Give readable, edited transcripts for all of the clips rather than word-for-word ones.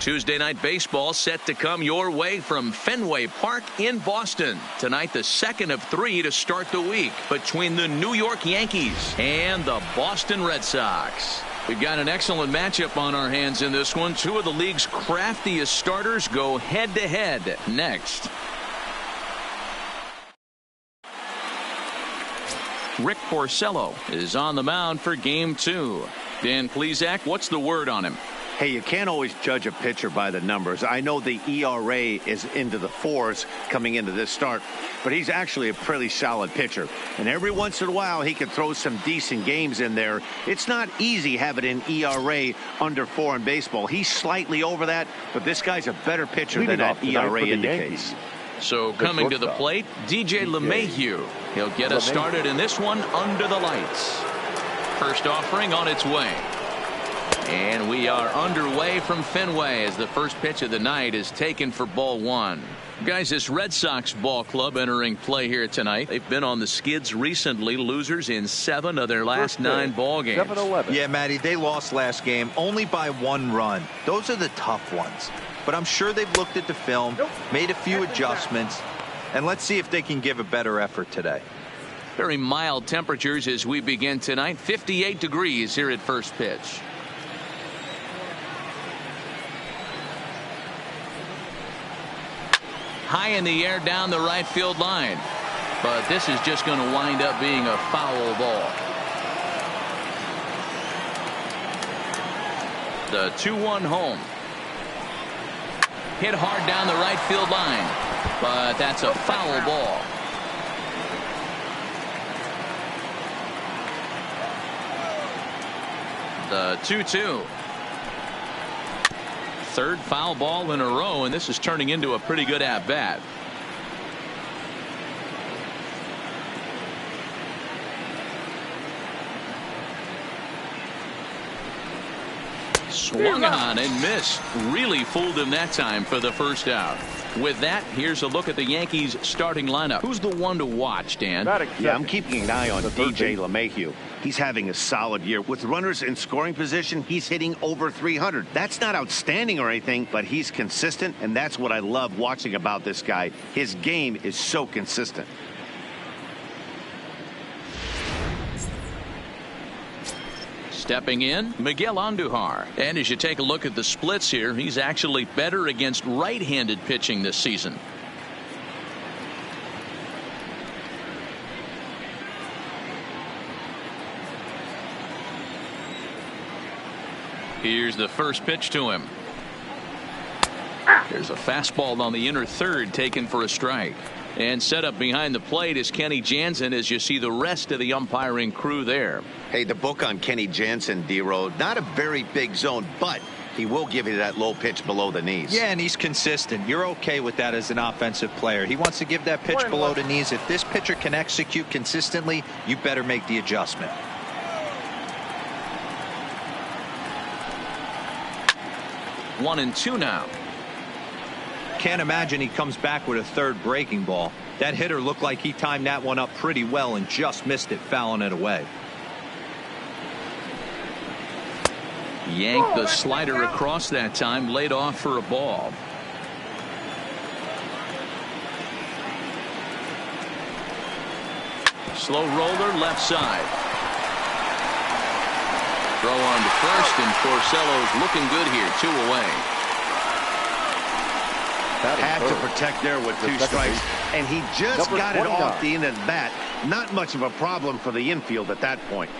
Tuesday night baseball set to come your way from Fenway Park in Boston. Tonight, the second of 3 to start the week between the New York Yankees and the Boston Red Sox. We've got an excellent matchup on our hands in this one. Two of the league's craftiest starters go head-to-head next. Rick Porcello is on the mound for Game 2. Dan Plesac, what's the word on him? Hey, you can't always judge a pitcher by the numbers. I know the ERA is into the 4s coming into this start, but he's actually a pretty solid pitcher. And every once in a while, he can throw some decent games in there. It's not easy having an ERA under 4 in baseball. He's slightly over that, but this guy's a better pitcher than that ERA indicates. So coming to the plate, DJ LeMahieu. He'll get us started in this one under the lights. First offering on its way. And we are underway from Fenway as the first pitch of the night is taken for ball 1. Guys, this Red Sox ball club entering play here tonight. They've been on the skids recently, losers in 7 of their last 9 ball games. Yeah, Matty, they lost last game only by 1 run. Those are the tough ones. But I'm sure they've looked at the film, made a few adjustments, and let's see if they can give a better effort today. Very mild temperatures as we begin tonight. 58 degrees here at first pitch. High in the air down the right field line. But this is just going to wind up being a foul ball. The 2-1 home. Hit hard down the right field line. But that's a foul ball. The 2-2. Third foul ball in a row, and this is turning into a pretty good at-bat. Swung on and missed. Really fooled him that time for the first out. With that, here's a look at the Yankees starting lineup. Who's the one to watch, Dan? Yeah, I'm keeping an eye on DJ LeMahieu. He's having a solid year. With runners in scoring position, he's hitting over 300. That's not outstanding or anything, but he's consistent, and that's what I love watching about this guy. His game is so consistent. Stepping in, Miguel Andujar. And as you take a look at the splits here, he's actually better against right-handed pitching this season. Here's the first pitch to him. There's a fastball on the inner third taken for a strike. And set up behind the plate is Kenny Jansen as you see the rest of the umpiring crew there. Hey, the book on Kenny Jansen, D-Road, not a very big zone, but he will give you that low pitch below the knees. Yeah, and he's consistent. You're okay with that as an offensive player. He wants to give that pitch below the knees. If this pitcher can execute consistently, you better make the adjustment. One and two now. Can't imagine he comes back with a third breaking ball. That hitter looked like he timed that one up pretty well and just missed it, fouling it away. Yanked the slider across that time, laid off for a ball. Slow roller left side. Throw on to first, and Porcello's looking good here. 2 away. Had to protect there with 2 strikes, and he just got it off the end of the bat. Not much of a problem for the infield at that point.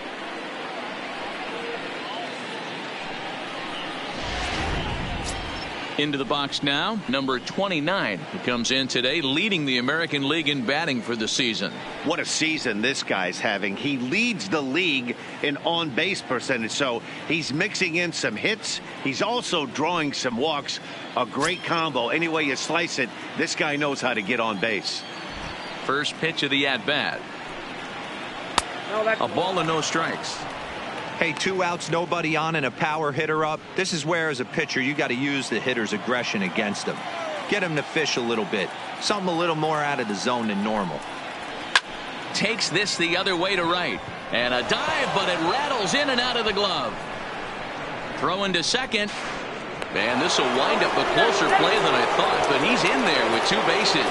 Into the box now, number 29. He comes in today leading the American League in batting for the season. What a season this guy's having. He leads the league in on-base percentage, so he's mixing in some hits. He's also drawing some walks. A great combo. Any way you slice it, this guy knows how to get on base. First pitch of the at-bat. A ball and no strikes. Hey, 2 outs, nobody on, and a power hitter up. This is where, as a pitcher, you got to use the hitter's aggression against him. Get him to fish a little bit. Something a little more out of the zone than normal. Takes this the other way to right. And a dive, but it rattles in and out of the glove. Throw into second. And this will wind up a closer play than I thought, but he's in there with 2 bases.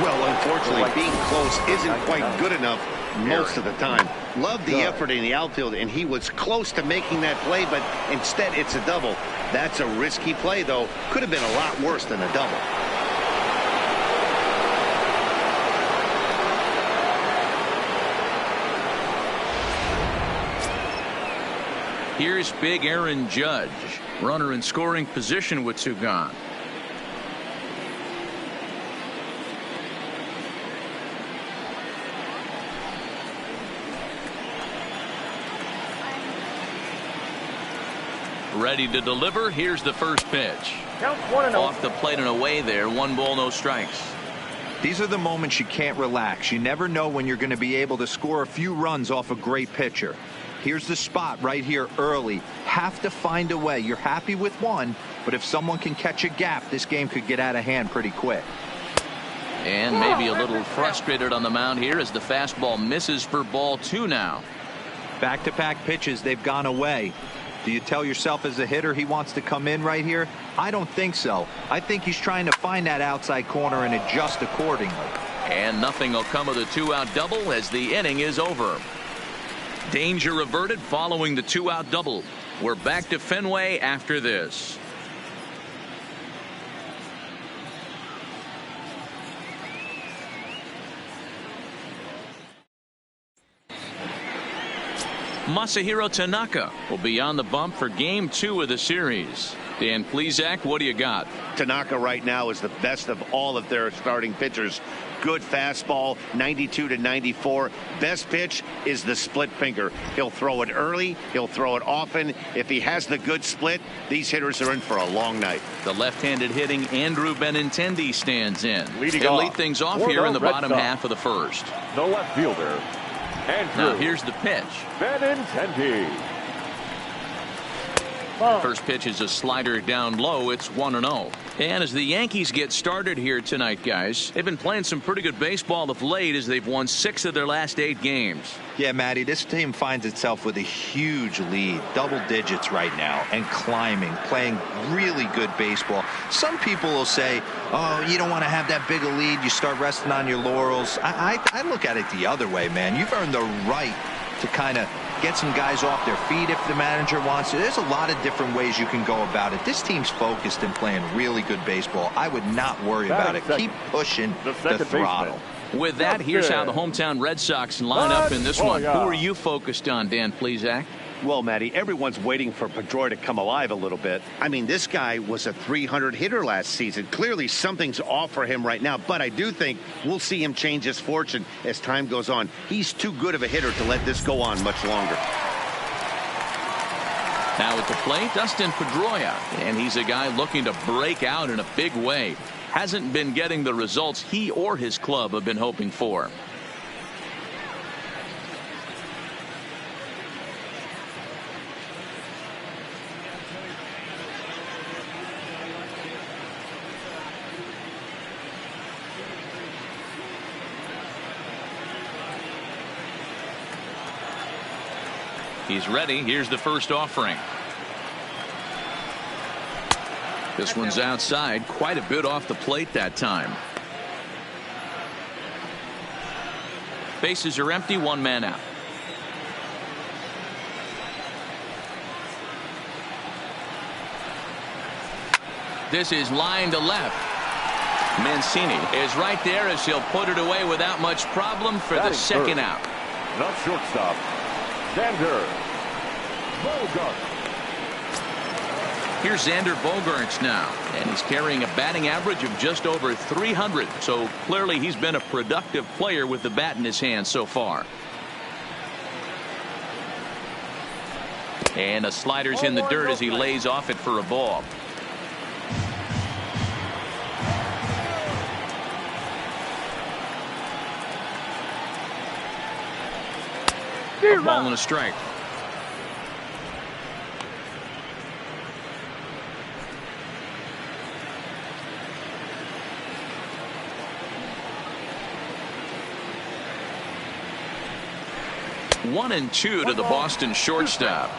Well, unfortunately, being close isn't quite good enough most of the time. Loved the effort in the outfield, and he was close to making that play, but instead it's a double. That's a risky play, though. Could have been a lot worse than a double. Here's big Aaron Judge. Runner in scoring position with 2 gone. Ready to deliver. Here's the first pitch. Off the plate and away there. 1 ball, no strikes. These are the moments you can't relax. You never know when you're going to be able to score a few runs off a great pitcher. Here's the spot right here early. Have to find a way. You're happy with 1, but if someone can catch a gap, this game could get out of hand pretty quick. And maybe a little frustrated on the mound here as the fastball misses for ball 2 now. Back-to-back pitches, they've gone away. Do you tell yourself as a hitter he wants to come in right here? I don't think so. I think he's trying to find that outside corner and adjust accordingly. And nothing will come of the 2-out double as the inning is over. Danger averted following the 2-out double. We're back to Fenway after this. Masahiro Tanaka will be on the bump for game 2 of the series. Dan Plesac, what do you got? Tanaka right now is the best of all of their starting pitchers. Good fastball, 92 to 94. Best pitch is the split finger. He'll throw it early. He'll throw it often. If he has the good split, these hitters are in for a long night. The left-handed hitting Andrew Benintendi stands in. He'll lead things off for here the in the bottom Redsox. half of the first. The left fielder, Andrew Now here's the pitch. Benintendi. First pitch is a slider down low. It's 1-0. And as the Yankees get started here tonight, guys, they've been playing some pretty good baseball of late as they've won 6 of their last 8 games. Yeah, Matty, this team finds itself with a huge lead, double digits right now, and climbing, playing really good baseball. Some people will say, oh, you don't want to have that big a lead. You start resting on your laurels. I look at it the other way, man. You've earned the right to kind of get some guys off their feet if the manager wants to. There's a lot of different ways you can go about it. This team's focused and playing really good baseball. I would not worry about it. Keep pushing the throttle. With that, here's how the hometown Red Sox line up in this one. Who are you focused on, Dan Plesac? Well, Matty, everyone's waiting for Pedroia to come alive a little bit. I mean, this guy was a 300 hitter last season. Clearly, something's off for him right now, but I do think we'll see him change his fortune as time goes on. He's too good of a hitter to let this go on much longer. Now at the plate, Dustin Pedroia, and he's a guy looking to break out in a big way. Hasn't been getting the results he or his club have been hoping for. He's ready. Here's the first offering. This one's outside, quite a bit off the plate that time. Bases are empty, 1 man out. This is line to left. Mancini is right there as he'll put it away without much problem for the second out. Not shortstop, Xander Bogaerts. Here's Xander Bogaerts now, and he's carrying a batting average of just over 300. So clearly he's been a productive player with the bat in his hand so far. And a slider's in the dirt as he lays off it for a ball. A ball and a strike. One and two to the Boston shortstop.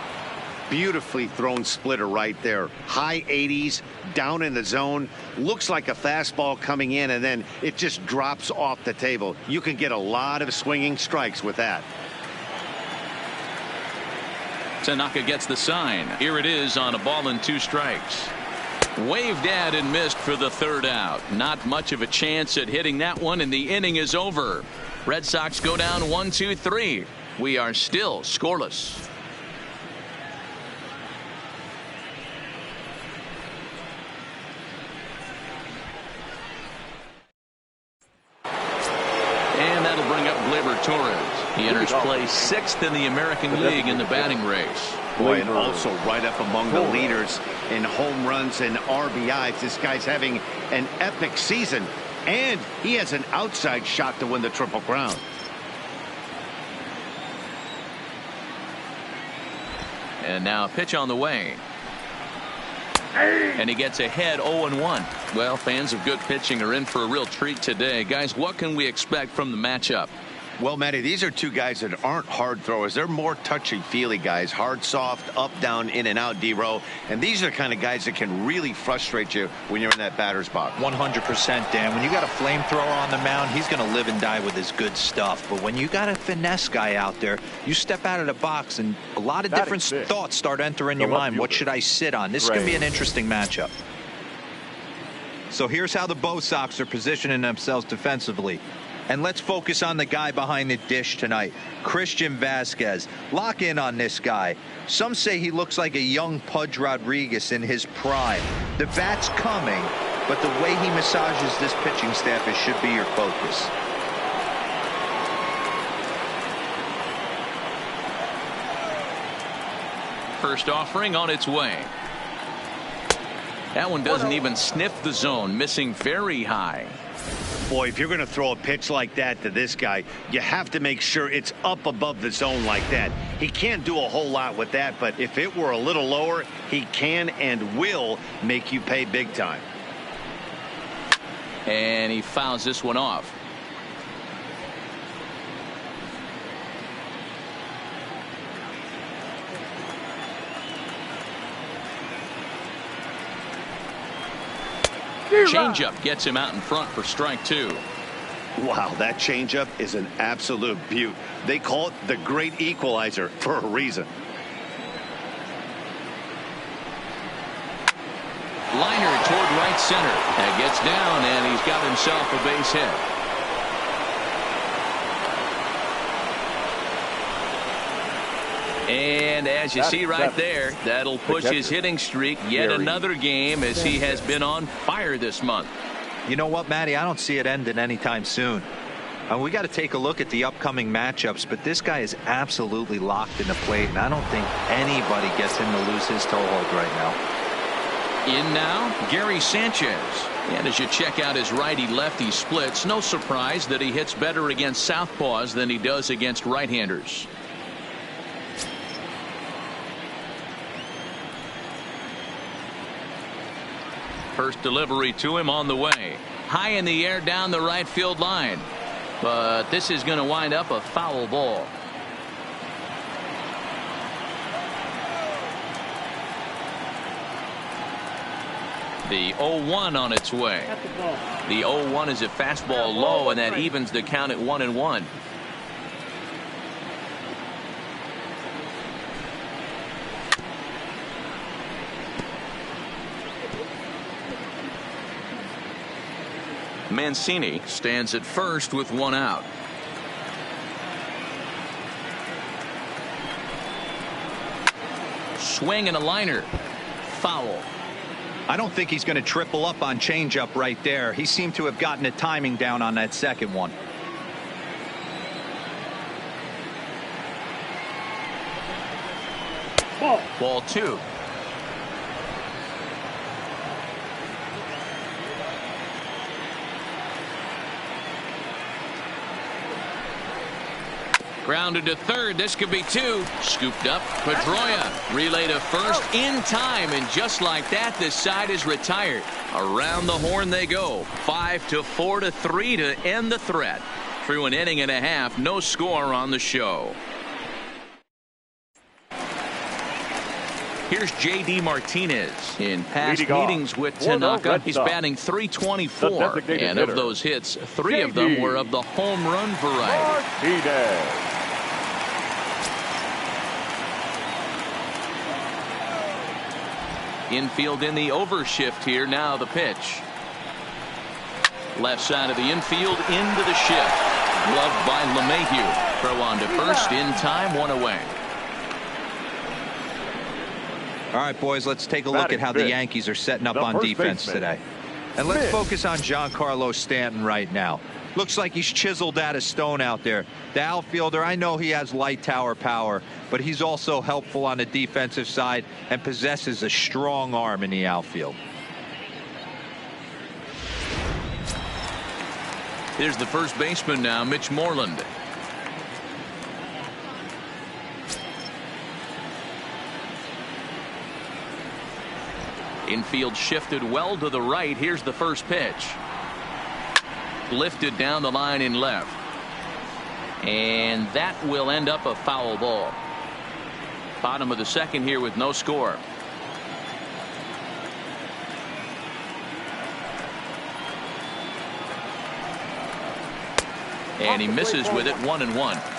Beautifully thrown splitter right there. High 80s, down in the zone. Looks like a fastball coming in, and then it just drops off the table. You can get a lot of swinging strikes with that. Tanaka gets the sign. Here it is on a ball and 2 strikes. Waved at and missed for the 3rd out. Not much of a chance at hitting that one, and the inning is over. Red Sox go down 1-2-3. We are still scoreless. And that'll bring up Gleyber Torres. He enters play 6th in the American League in the batting race. Boy, and also right up among the leaders in home runs and RBIs. This guy's having an epic season, and he has an outside shot to win the Triple Crown. And now a pitch on the way. And he gets ahead 0-1. Well, fans of good pitching are in for a real treat today. Guys, what can we expect from the matchup? Well, Matty, these are two guys that aren't hard throwers. They're more touchy-feely guys. Hard, soft, up, down, in and out, D-row. And these are the kind of guys that can really frustrate you when you're in that batter's box. 100%, Dan. When you got a flamethrower on the mound, he's going to live and die with his good stuff. But when you got a finesse guy out there, you step out of the box and a lot of different thoughts start entering your mind. What should I sit on? This is going to be an interesting matchup. So here's how the Bo Sox are positioning themselves defensively. And let's focus on the guy behind the dish tonight, Christian Vasquez. Lock in on this guy. Some say he looks like a young Pudge Rodriguez in his prime. The bat's coming, but the way he massages this pitching staff, it should be your focus. First offering on its way. That one doesn't even sniff the zone, missing very high. Boy, if you're going to throw a pitch like that to this guy, you have to make sure it's up above the zone like that. He can't do a whole lot with that, but if it were a little lower, he can and will make you pay big time. And he fouls this one off. Changeup gets him out in front for strike 2. Wow, that changeup is an absolute beaut. They call it the great equalizer for a reason. Liner toward right center. That gets down, and he's got himself a base hit. And as you see right there, that'll push his hitting streak yet another game as he has been on fire this month. You know what, Matty? I don't see it ending anytime soon. We got to take a look at the upcoming matchups, but this guy is absolutely locked in the plate, and I don't think anybody gets him to lose his toehold right now. In now, Gary Sanchez. And as you check out his righty-lefty splits, no surprise that he hits better against southpaws than he does against right-handers. First delivery to him on the way. High in the air down the right field line. But this is going to wind up a foul ball. The 0-1 on its way. The 0-1 is a fastball low, and that evens the count at 1-1. Mancini stands at first with 1 out. Swing and a liner. Foul. I don't think he's going to triple up on changeup right there. He seemed to have gotten the timing down on that second one. Ball 2. Grounded to third. This could be 2. Scooped up. Pedroia relay to first in time, and just like that, this side is retired. Around the horn they go. 5-4-3 to end the threat. Through an inning and a half, no score on the show. Here's J.D. Martinez. In past Leading off meetings with for the Tanaka, Red he's Sox, batting the .324. designated And of hitter, those hits, 3 of them J.D. were of the home run variety. Martinez. Infield in the overshift here. Now the pitch. Left side of the infield into the shift. Gloved by LeMahieu. Throw on to first in time, 1 away. All right, boys, let's take a look at how the Yankees are setting up on defense today. And let's focus on Giancarlo Stanton right now. Looks like he's chiseled out of stone out there. The outfielder, I know he has light tower power, but he's also helpful on the defensive side and possesses a strong arm in the outfield. Here's the first baseman now, Mitch Moreland. Infield shifted well to the right. Here's the first pitch. Lifted down the line in left. And that will end up a foul ball. Bottom of the second here with no score. And he misses with it, 1-1.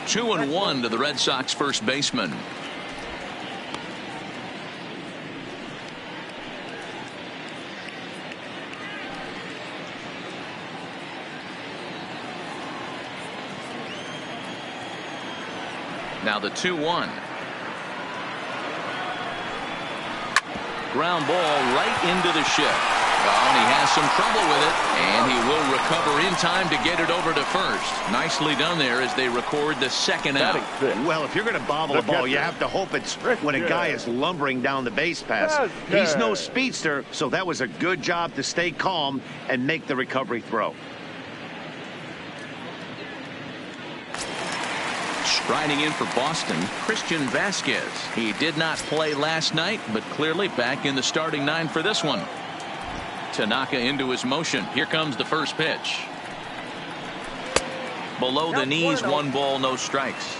Two and 1 to the Red Sox first baseman. Now the 2-1. Ground ball right into the shift. Well, and he has some trouble with it, and he will recover in time to get it over to first. Nicely done there as they record the second out. Well, if you're going to bobble a ball, you have to hope it's when a guy is lumbering down the base pass. He's no speedster, so that was a good job to stay calm and make the recovery throw. Striding in for Boston, Christian Vasquez. He did not play last night, but clearly back in the starting 9 for this one. Tanaka into his motion. Here comes the first pitch. Below the knees, 1 ball, no strikes.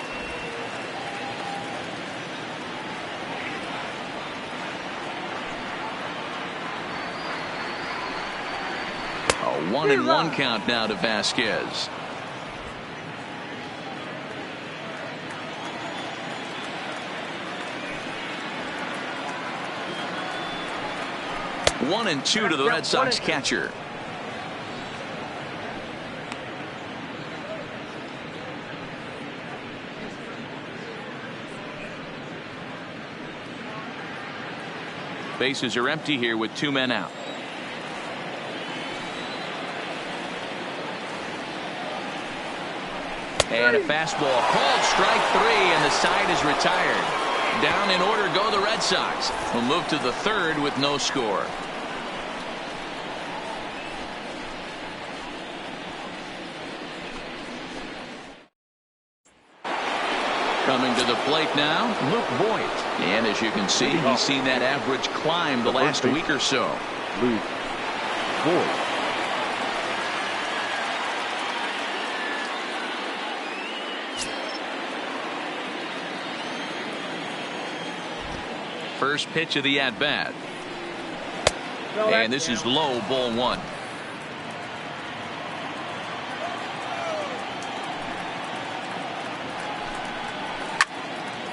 A 1-1 count now to Vasquez. One and 2 to the Red Sox catcher. Bases are empty here with 2 men out. And a fastball called strike 3, and the side is retired. Down in order go the Red Sox. We'll move to the 3rd with no score. Coming to the plate now, Luke Voigt. And as you can see, he's seen that average climb the last week or so. Luke Voigt. First pitch of the at-bat. And this is low, ball 1.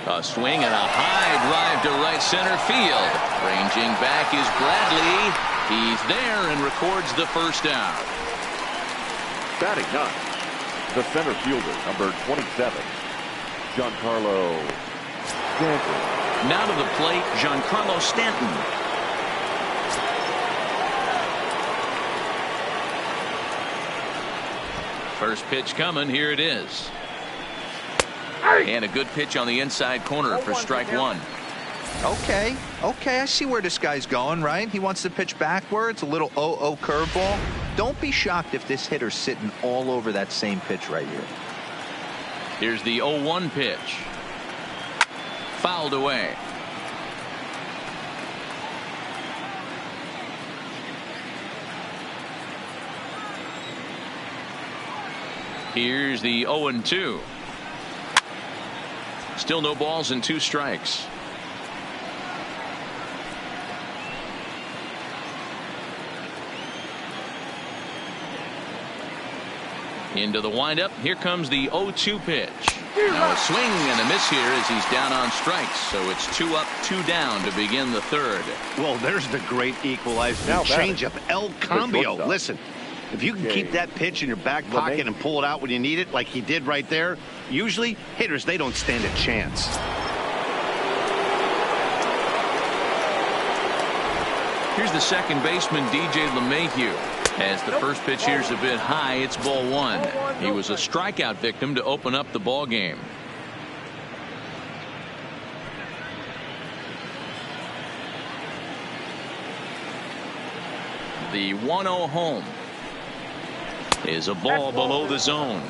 A swing and a high drive to right center field. Ranging back is Bradley. He's there and records the first out. Batting 9, the center fielder, number 27, Giancarlo Stanton. Now to the plate, Giancarlo Stanton. First pitch coming. Here it is. And a good pitch on the inside corner for strike 1. Okay, I see where this guy's going, right? He wants to pitch backwards, a little 0-0 curveball. Don't be shocked if this hitter's sitting all over that same pitch right here. Here's the 0-1 pitch. Fouled away. Here's the 0-2. Still no balls and 2 strikes. Into the windup. Here comes the 0-2 pitch. Now a swing and a miss here as he's down on strikes. So it's 2 up, 2 down to begin the third. Well, there's the great equalizer. Now Changeup, El Cambio. shortstop. Listen, if you can keep that pitch in your back pocket and pull it out when you need it, like he did right there, usually hitters, they don't stand a chance. Here's the second baseman, DJ LeMahieu. As the first pitch here's a bit high, it's ball 1. He was a strikeout victim to open up the ball game. The 1-0 home is a ball below the zone.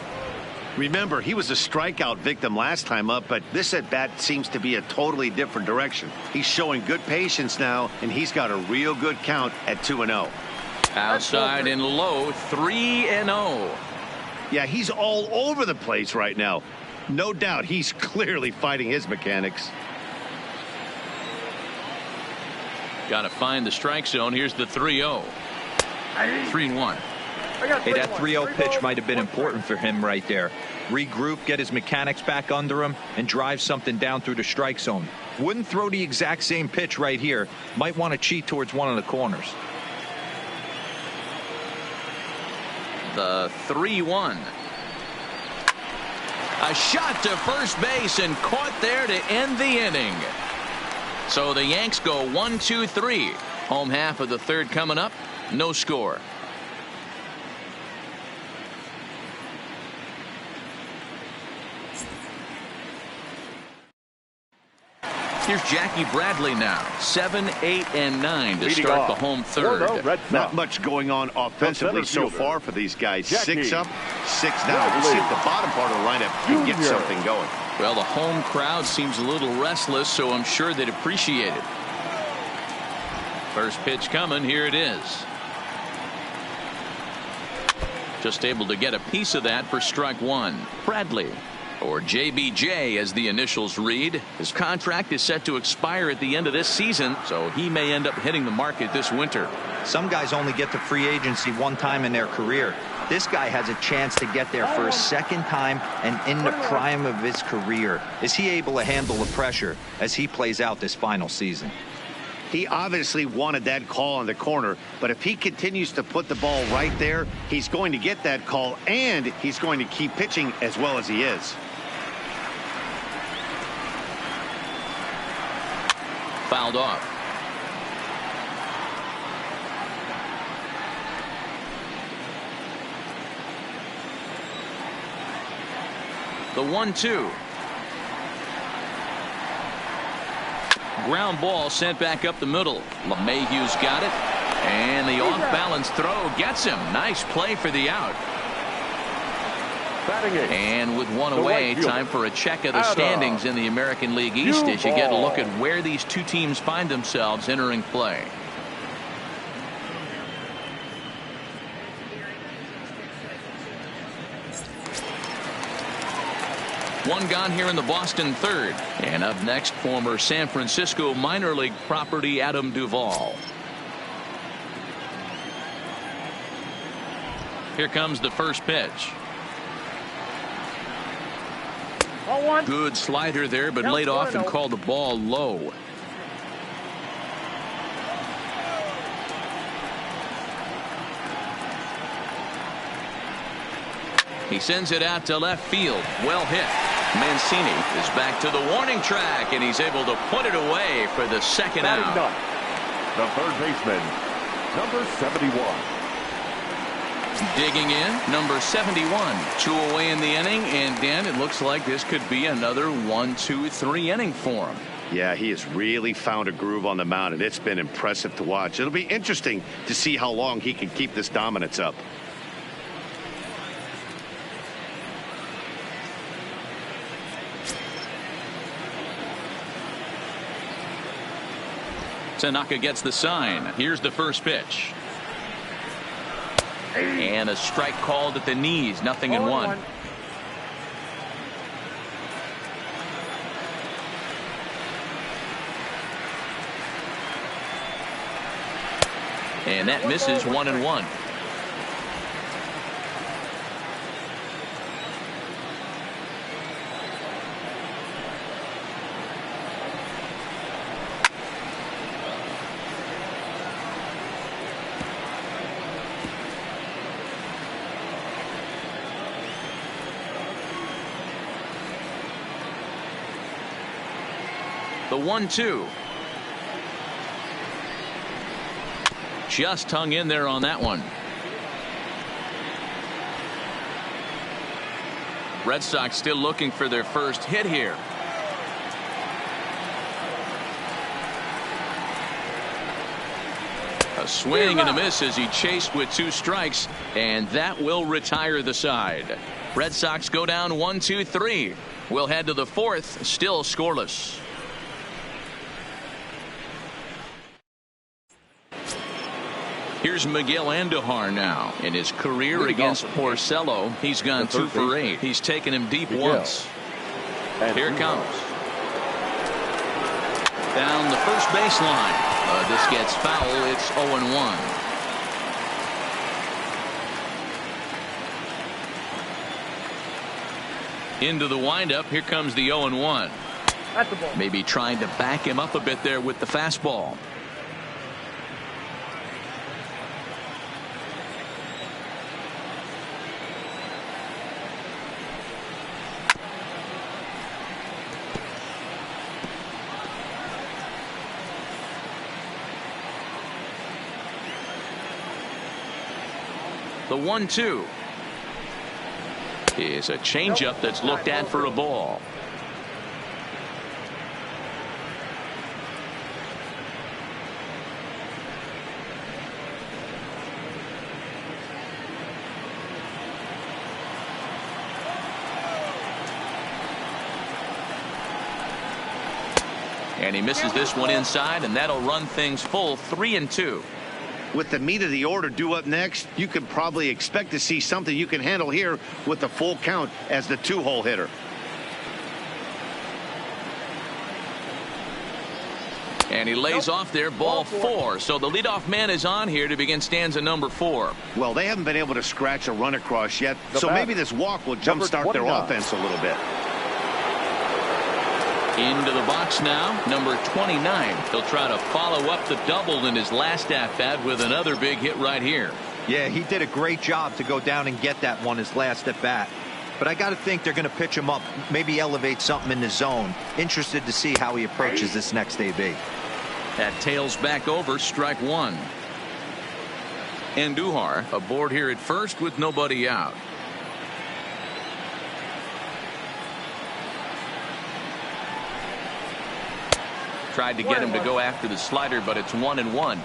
Remember, he was a strikeout victim last time up, but this at-bat seems to be a totally different direction. He's showing good patience now, and he's got a real good count at 2-0. Outside and low, 3-0. Yeah, he's all over the place right now. No doubt he's clearly fighting his mechanics. Got to find the strike zone. Here's the 3-0. 3-1. Hey, that 3-0 pitch might have been important for him right there. Regroup, get his mechanics back under him, and drive something down through the strike zone. Wouldn't throw the exact same pitch right here. Might want to cheat towards one of the corners. The 3-1. A shot to first base and caught there to end the inning. So the Yanks go 1-2-3. Home half of the third coming up. No score. Here's Jackie Bradley now. 7, 8, and 9 to start the home third. Not much going on offensively so far for these guys. Jackie. 6 up, 6 down. We'll see if the bottom part of the lineup can get something going. Well, the home crowd seems a little restless, so I'm sure they'd appreciate it. First pitch coming. Here it is. Just able to get a piece of that for strike 1. Bradley, or JBJ as the initials read. His contract is set to expire at the end of this season, so he may end up hitting the market this winter. Some guys only get to free agency one time in their career. This guy has a chance to get there for a second time and in the prime of his career. Is he able to handle the pressure as he plays out this final season? He obviously wanted that call on the corner, but if he continues to put the ball right there, he's going to get that call, and he's going to keep pitching as well as he is. Fouled off. The 1-2. Ground ball sent back up the middle. LeMahieu's got it. And the off-balance throw gets him. Nice play for the out. And with one away, time for a check of the standings in the American League East as you get a look at where these two teams find themselves entering play. One gone here in the Boston third. And up next, former San Francisco minor league property Adam Duvall. Here comes the first pitch. Good slider there, but laid off and called the ball low. He sends it out to left field. Well hit. Mancini is back to the warning track, and he's able to put it away for the second out. The third baseman, number 71. Digging in, number 71. 2 away in the inning, and Dan, it looks like this could be another 1-2-3 inning for him. Yeah, he has really found a groove on the mound, and it's been impressive to watch. It'll be interesting to see how long he can keep this dominance up. Tanaka gets the sign. Here's the first pitch. And a strike called at the knees. 0-1. And that misses 1-1. The 1-2. Just hung in there on that one. Red Sox still looking for their first hit here. A swing and a miss as he chased with 2 strikes, and that will retire the side. Red Sox go down 1-2-3. We'll head to the 4th, still scoreless. Here's Miguel Andujar now. In his career against Porcello, he's gone 2 for 8. He's taken him deep once. Here it comes. Down the first baseline. This gets foul. It's 0-1. Into the windup. Here comes the 0-1. Maybe trying to back him up a bit there with the fastball. The 1-2 is a changeup that's looked at for a ball. And he misses this one inside, and that'll run things full 3-2. With the meat of the order due up next, you can probably expect to see something you can handle here with the full count as the 2-hole hitter. And he lays off there, ball 4. So the leadoff man is on here to begin stanza number 4. Well, they haven't been able to scratch a run across yet, so maybe this walk will jumpstart their offense a little bit. Into the box now, number 29. He'll try to follow up the double in his last at-bat with another big hit right here. Yeah, he did a great job to go down and get that one his last at-bat. But I got to think they're going to pitch him up, maybe elevate something in the zone. Interested to see how he approaches this next AB. That tails back over, strike 1. Andujar aboard here at first with nobody out. Tried to get him to go after the slider, but it's 1-1.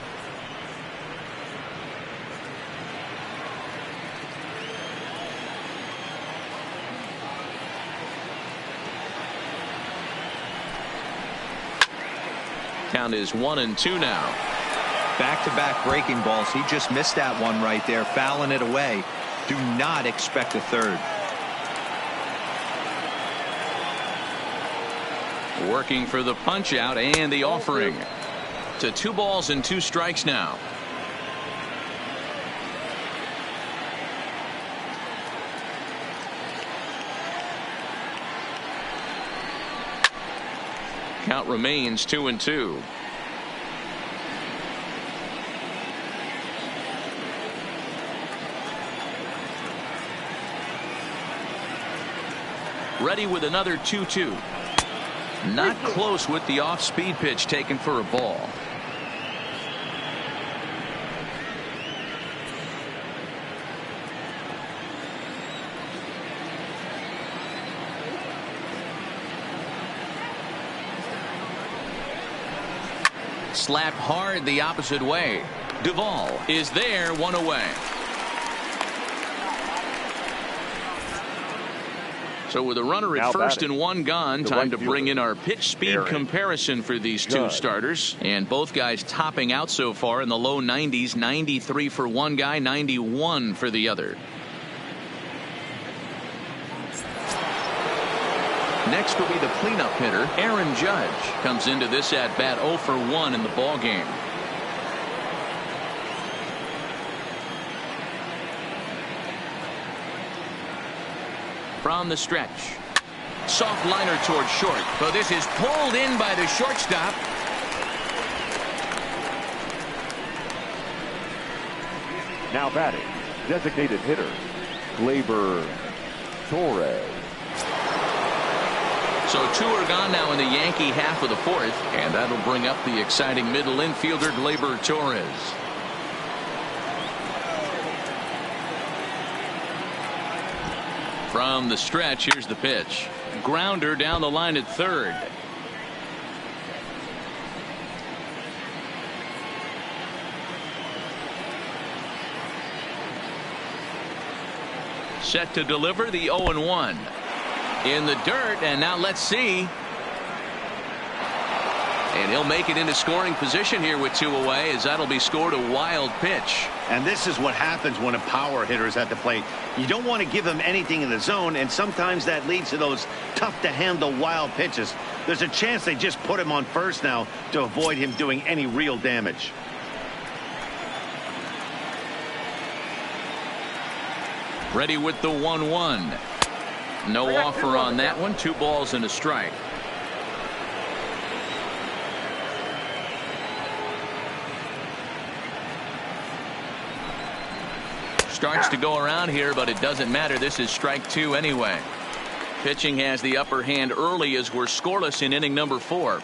Count is 1-2 now. Back-to-back breaking balls. He just missed that one right there, fouling it away. Do not expect a third. Working for the punch out and the offering. To 2 balls and 2 strikes now. Count remains 2-2. Ready with another 2-2. Not close with the off-speed pitch taken for a ball. Slapped hard the opposite way. Duvall is there, 1 away. So with a runner at first and 1 gone, time to bring in our pitch speed comparison for these 2 starters. And both guys topping out so far in the low 90s, 93 for one guy, 91 for the other. Next will be the cleanup hitter, Aaron Judge. Comes into this at bat 0 for 1 in the ball game. From the stretch. Soft liner towards short. But this is pulled in by the shortstop. Now batting, designated hitter, Gleyber Torres. So 2 are gone now in the Yankee half of the 4th, and that'll bring up the exciting middle infielder Gleyber Torres. From the stretch, here's the pitch. Grounder down the line at third. Set to deliver the 0-1. In the dirt, and now let's see. And he'll make it into scoring position here with 2 away, as that'll be scored a wild pitch. And this is what happens when a power hitter is at the plate. You don't want to give him anything in the zone, and sometimes that leads to those tough-to-handle wild pitches. There's a chance they just put him on first now to avoid him doing any real damage. Ready with the 1-1. No offer on that one. 2 balls and a strike. Starts to go around here, but it doesn't matter. This is strike 2 anyway. Pitching has the upper hand early as we're scoreless in inning number 4.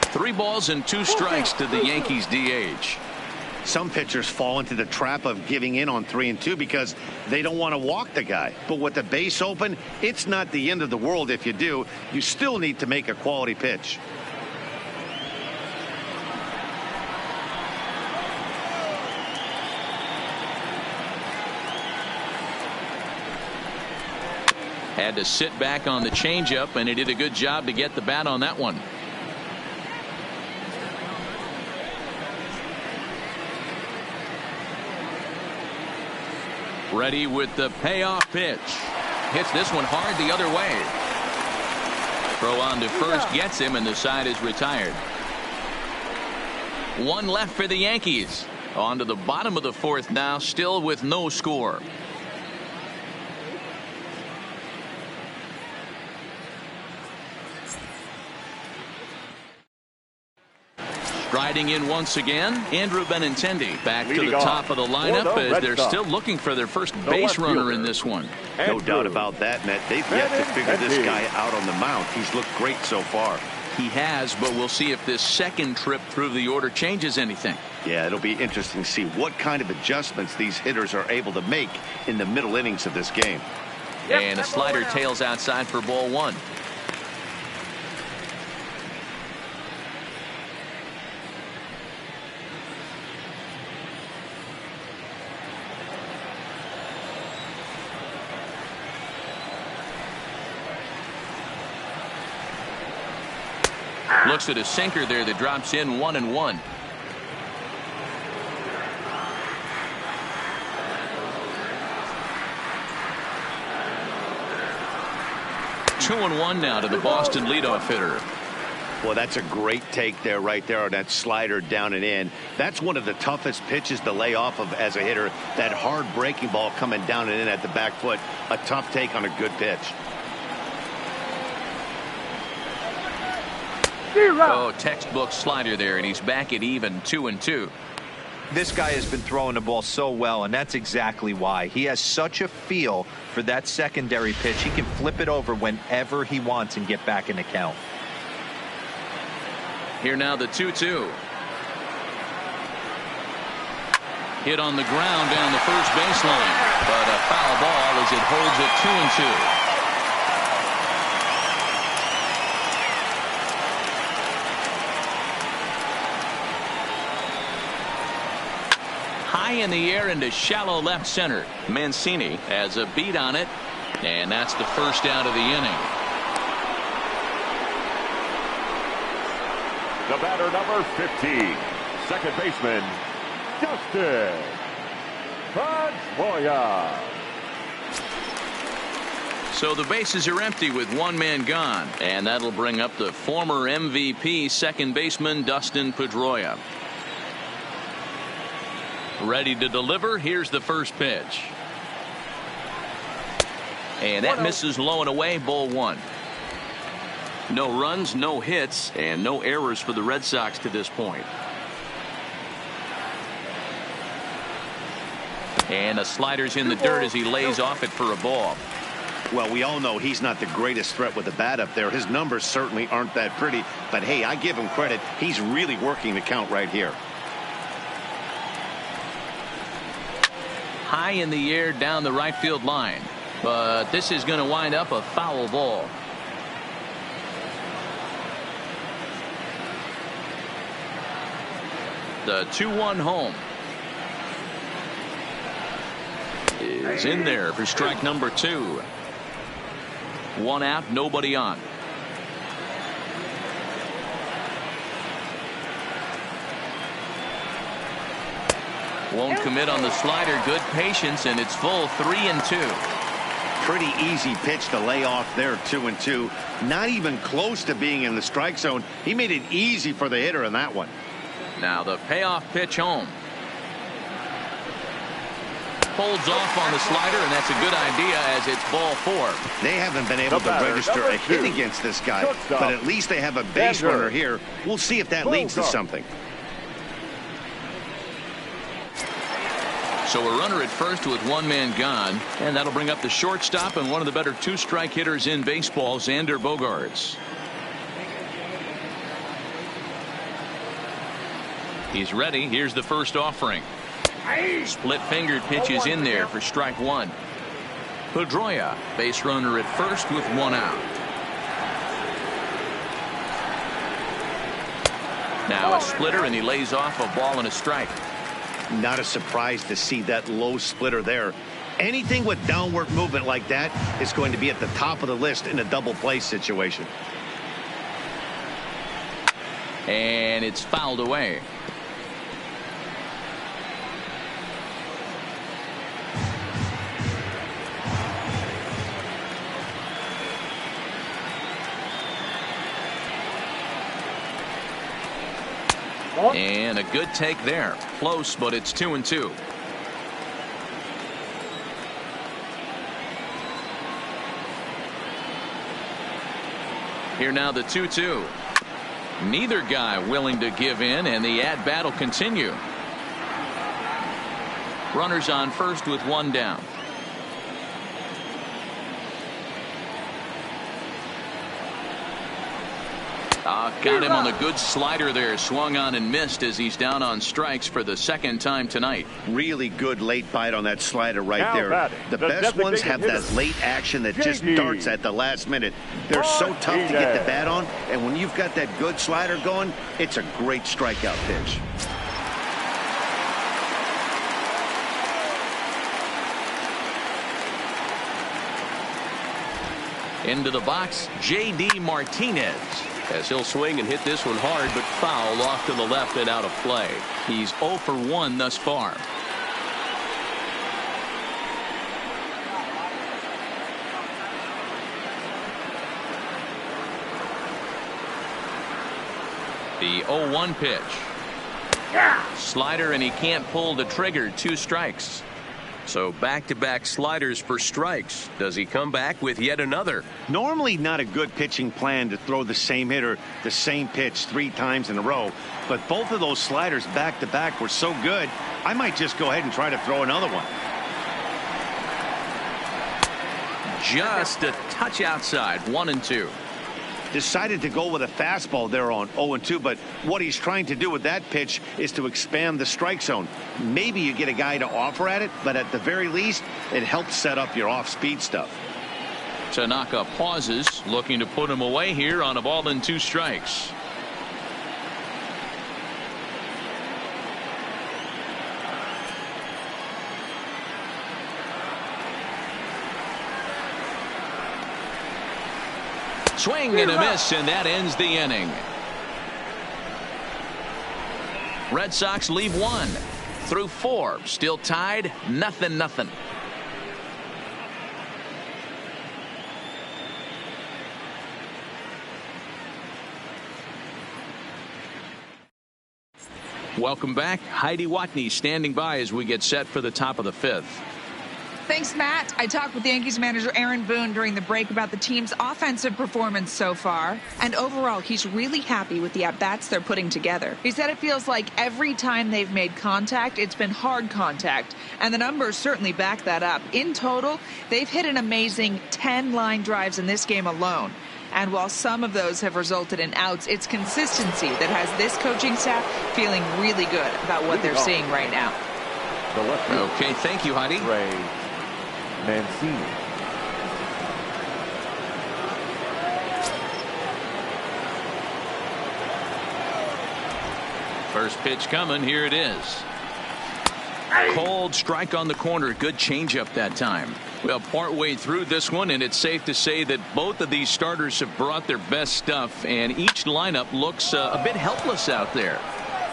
3 balls and 2 strikes to the Yankees DH. Some pitchers fall into the trap of giving in on 3 and 2 because they don't want to walk the guy. But with the base open, it's not the end of the world if you do. You still need to make a quality pitch. Had to sit back on the changeup, and he did a good job to get the bat on that one. Ready with the payoff pitch. Hits this one hard the other way. Throw on to first gets him, and the side is retired. 1 left for the Yankees. On to the bottom of the 4th now, still with no score. Riding in once again, Andrew Benintendi back to the top of the lineup as they're still looking for their first base runner in this one. No doubt about that, Matt. They've yet to figure this guy out on the mound. He's looked great so far. He has, but we'll see if this second trip through the order changes anything. Yeah, it'll be interesting to see what kind of adjustments these hitters are able to make in the middle innings of this game. And a slider tails outside for ball 1. Looks at a sinker there that drops in 1-1. Two and 1 now to the Boston leadoff hitter. Well, that's a great take there, right there on that slider down and in. That's one of the toughest pitches to lay off of as a hitter. That hard breaking ball coming down and in at the back foot. A tough take on a good pitch. Oh, textbook slider there, and he's back at even 2-2. This guy has been throwing the ball so well, and that's exactly why. He has such a feel for that secondary pitch. He can flip it over whenever he wants and get back in the count. Here now the 2-2. Hit on the ground down the first baseline, but a foul ball as it holds at 2-2. High in the air into shallow left center. Mancini has a beat on it, and that's the first out of the inning. The batter, number 15, second baseman, Dustin Pedroia. So the bases are empty with 1 man gone, and that'll bring up the former MVP second baseman Dustin Pedroia. Ready to deliver. Here's the first pitch. And that misses low and away, ball one. No runs, no hits, and no errors for the Red Sox to this point. And the slider's in the dirt as he lays off it for a ball. Well, we all know he's not the greatest threat with the bat up there. His numbers certainly aren't that pretty. But, hey, I give him credit. He's really working the count right here. High in the air down the right field line. But this is going to wind up a foul ball. The 2-1 home is in there for strike number 2. 1 out, nobody on. Won't commit on the slider. Good patience, and it's full 3-2. Pretty easy pitch to lay off there, 2-2. Not even close to being in the strike zone. He made it easy for the hitter in that one. Now the payoff pitch home. Holds off on the slider, and that's a good idea as it's ball 4. They haven't been able to register a hit against this guy, but at least they have a base runner here. We'll see if that leads to something. So a runner at first with 1 man gone, and that'll bring up the shortstop and one of the better 2-strike hitters in baseball, Xander Bogaerts. He's ready. Here's the first offering. Split fingered pitch is in there for strike 1. Pedroia, base runner at first with 1 out. Now a splitter, and he lays off a ball and a strike. Not a surprise to see that low splitter there. Anything with downward movement like that is going to be at the top of the list in a double play situation. And it's fouled away. And a good take there. Close, but it's 2-2. Here now the 2-2. Neither guy willing to give in, and the at-bat will continue. Runners on first with 1 down. Got him on the good slider there. Swung on and missed as he's down on strikes for the 2nd time tonight. Really good late bite on that slider right there. The best ones have that late action that just darts at the last minute. They're so tough to get the bat on, and when you've got that good slider going, it's a great strikeout pitch. Into the box, J.D. Martinez, as he'll swing and hit this one hard, but foul off to the left and out of play. He's 0 for 1 thus far. The 0-1 pitch. Slider, and he can't pull the trigger. 2 strikes. So back-to-back sliders for strikes. Does he come back with yet another? Normally not a good pitching plan to throw the same hitter the same pitch 3 times in a row, but both of those sliders back-to-back were so good, I might just go ahead and try to throw another one. Just a touch outside. 1-2. Decided to go with a fastball there on 0-2, but what he's trying to do with that pitch is to expand the strike zone. Maybe you get a guy to offer at it, but at the very least, it helps set up your off-speed stuff. Tanaka pauses, looking to put him away here on a ball and 2 strikes. Swing and a miss, and that ends the inning. Red Sox leave 1 through 4, still tied 0-0. Welcome back. Heidi Watney standing by as we get set for the top of the 5th. Thanks, Matt. I talked with Yankees manager Aaron Boone during the break about the team's offensive performance so far. And overall, he's really happy with the at-bats they're putting together. He said it feels like every time they've made contact, it's been hard contact. And the numbers certainly back that up. In total, they've hit an amazing 10 line drives in this game alone. And while some of those have resulted in outs, it's consistency that has this coaching staff feeling really good about what they're seeing right now. Okay, thank you, Heidi. Ray Mancini. First pitch coming. Here it is. Cold strike on the corner. Good changeup that time. Well, partway through this one, and it's safe to say that both of these starters have brought their best stuff, and each lineup looks a bit helpless out there.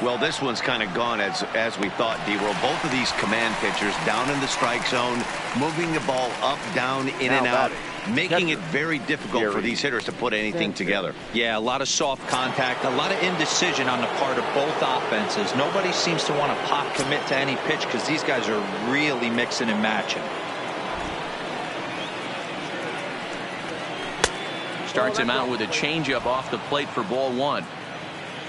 Well, this one's kind of gone as we thought, D-Roll. Both of these command pitchers down in the strike zone, moving the ball up, down, in and out, making it very difficult for these hitters to put anything together. Yeah, a lot of soft contact, a lot of indecision on the part of both offenses. Nobody seems to want to pop commit to any pitch because these guys are really mixing and matching. Starts him out with a changeup off the plate for ball one.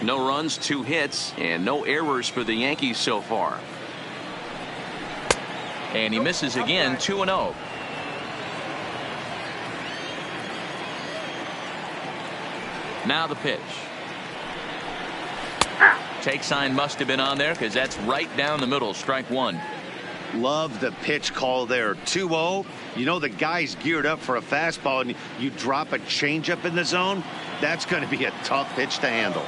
No runs, 2 hits, and no errors for the Yankees so far. And he misses again, 2-0. Now the pitch. Take sign must have been on there because that's right down the middle. Strike one. Love the pitch call there. 2-0. You know the guy's geared up for a fastball, and you drop a changeup in the zone. That's going to be a tough pitch to handle.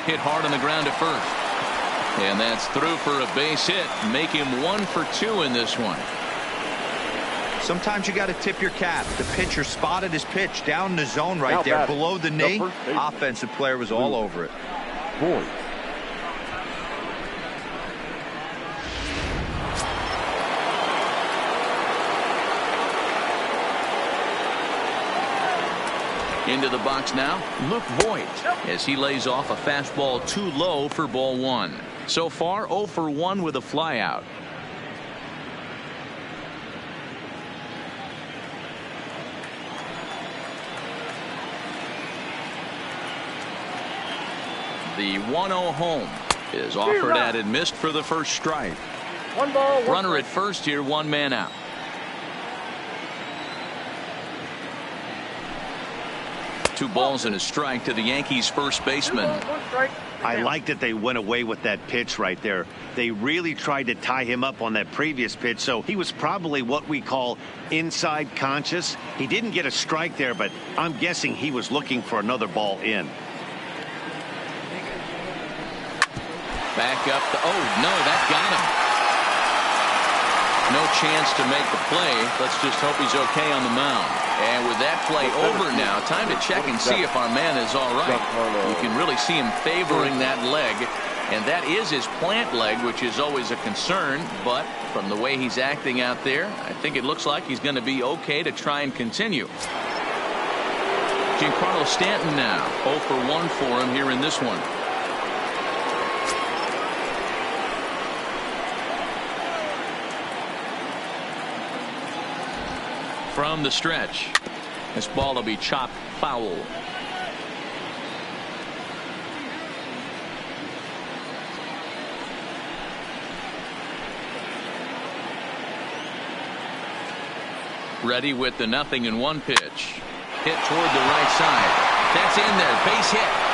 Hit hard on the ground to first. And that's through for a base hit. Make him 1 for 2 in this one. Sometimes you got to tip your cap. The pitcher spotted his pitch down the zone right there below the knee. Offensive player was all over it. Boy. Into the box now, Luke Voigt, as he lays off a fastball too low for ball one. So far, 0 for 1 with a flyout. The 1-0 home is offered at and missed for the first strike. 1 ball, 1 Runner at first here, 1 man out. Two balls and a strike to the Yankees first baseman. I like that they went away with that pitch right there. They really tried to tie him up on that previous pitch, so he was probably what we call inside conscious. He didn't get a strike there, but I'm guessing he was looking for another ball in. Back up. Oh, no, that got him. No chance to make the play. Let's just hope he's okay on the mound. And with that play over now, time to check and see if our man is all right. You can really see him favoring that leg. And that is his plant leg, which is always a concern. But from the way he's acting out there, I think it looks like he's going to be okay to try and continue. Giancarlo Stanton now 0 for 1 for him here in this one. From the stretch, this ball will be chopped foul. Ready with the 0-1 pitch. Hit toward the right side. That's in there. Base hit.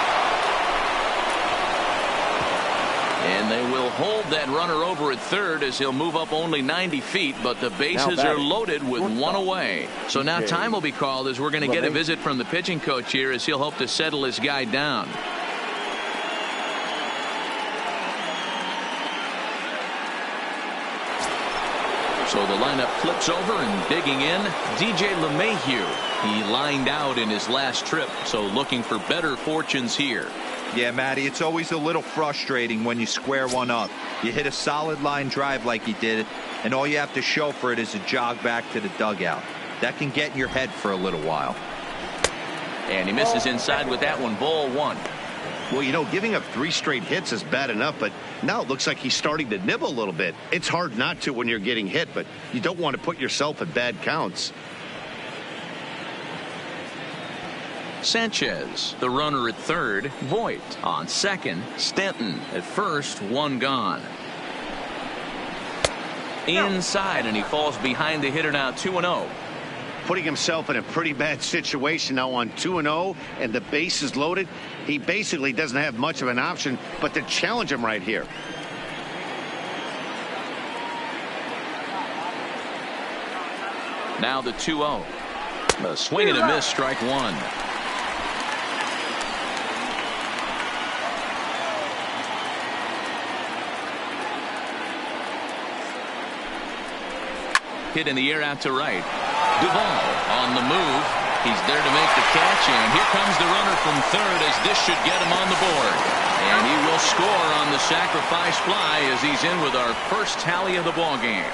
And they will hold that runner over at third as he'll move up only 90 feet, but the bases are loaded with 1 away. So now time will be called as we're going to get a visit from the pitching coach here as he'll hope to settle his guy down. So the lineup flips over and digging in, DJ LeMahieu. He lined out in his last trip, so looking for better fortunes here. Yeah, Matty, it's always a little frustrating when you square one up. You hit a solid line drive like he did, and all you have to show for it is a jog back to the dugout. That can get in your head for a little while. And he misses inside with that one. Ball 1. Well, you know, giving up 3 straight hits is bad enough, but now it looks like he's starting to nibble a little bit. It's hard not to when you're getting hit, but you don't want to put yourself at bad counts. Sanchez, the runner at third. Voit on second. Stanton at first. 1 gone. Inside, and he falls behind the hitter now. 2-0. Putting himself in a pretty bad situation now on 2-0, and the base is loaded. He basically doesn't have much of an option but to challenge him right here. Now the 2-0. A swing and a miss, strike 1. Hit in the air out to right. Duvall on the move. He's there to make the catch, and here comes the runner from third as this should get him on the board. And he will score on the sacrifice fly as he's in with our first tally of the ball game.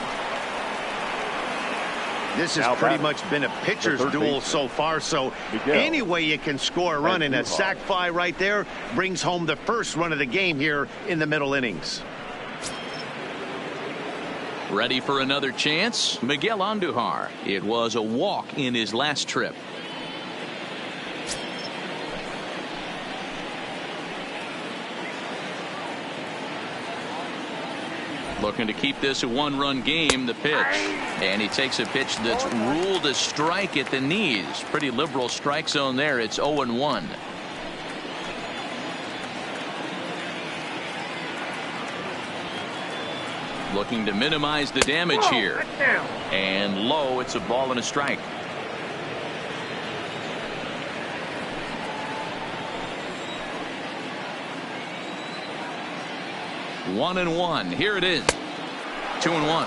This has pretty much been a pitcher's duel so far, so any way you can score a run, and a sac fly right there brings home the first run of the game here in the middle innings. Ready for another chance? Miguel Andujar. It was a walk in his last trip. Looking to keep this a 1-run game. The pitch, and he takes a pitch that's ruled a strike at the knees. Pretty liberal strike zone there. It's 0-1. Looking to minimize the damage here. And low, it's a ball and a strike. One and one. Here it is. 2-1.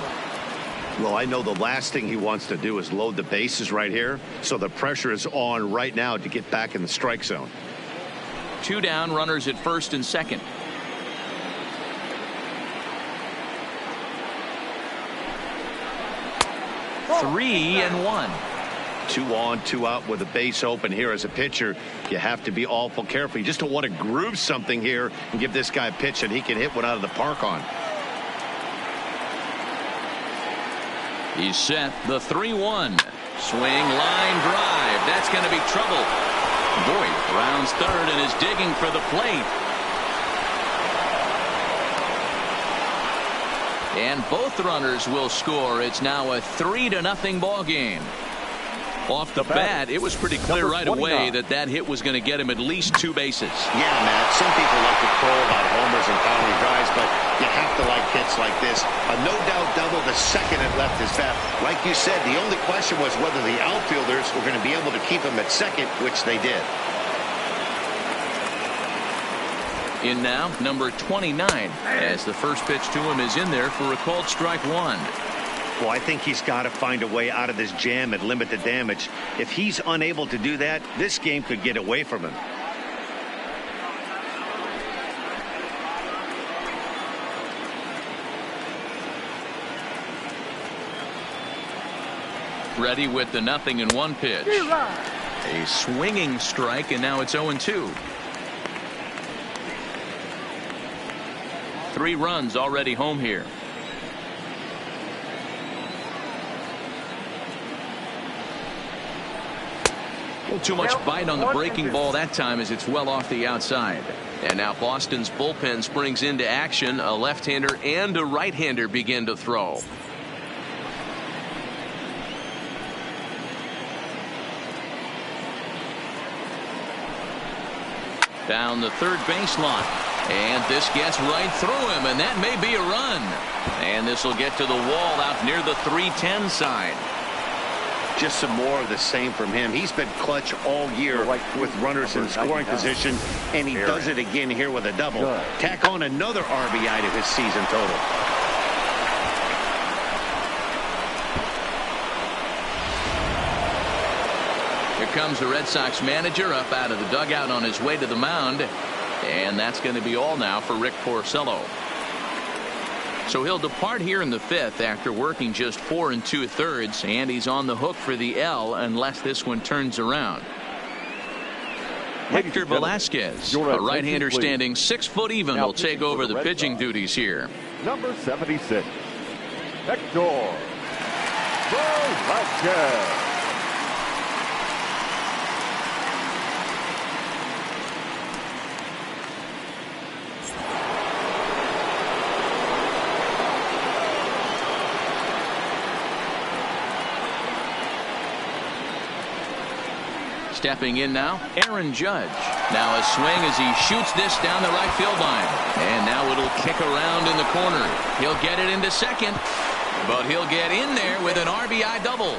Well, I know the last thing he wants to do is load the bases right here. So the pressure is on right now to get back in the strike zone. 2 down, runners at first and second. Three and 1. 2 on, 2 out with a base open here. As a pitcher, you have to be awful careful. You just don't want to groove something here and give this guy a pitch that he can hit one out of the park on. He's set. The 3-1. Swing, line drive. That's going to be trouble. Voit rounds third and is digging for the plate. And both runners will score. It's now a 3-0 ball game. Off the bat, it was pretty clear right away that hit was going to get him at least 2 bases. Yeah, Matt, some people like to crow about homers and fouling drives, but you have to like hits like this. A no-doubt double the second it left his bat. Like you said, the only question was whether the outfielders were going to be able to keep him at second, which they did. In now, number 29, as the first pitch to him is in there for a called strike 1. Well, I think he's got to find a way out of this jam and limit the damage. If he's unable to do that, this game could get away from him. Ready with the 0-1 pitch. A swinging strike, and now it's 0-2. 3 runs already home here. Too much bite on the breaking ball that time as it's well off the outside. And now Boston's bullpen springs into action. A left-hander and a right-hander begin to throw. Down the third baseline. And this gets right through him, and that may be a run. And this will get to the wall out near the 310 side. Just some more of the same from him. He's been clutch all year with runners in scoring position, and he does it again here with a double. Tack on another RBI to his season total. Here comes the Red Sox manager up out of the dugout on his way to the mound. And that's going to be all now for Rick Porcello. So he'll depart here in the 5th after working just 4 2/3, and he's on the hook for the L unless this one turns around. Hector Velasquez, a right-hander standing 6 foot even, will take over the pitching duties here. Number 76, Hector Velasquez. Stepping in now, Aaron Judge. Now a swing as he shoots this down the right field line. And now it'll kick around in the corner. He'll get it into second, but he'll get in there with an RBI double.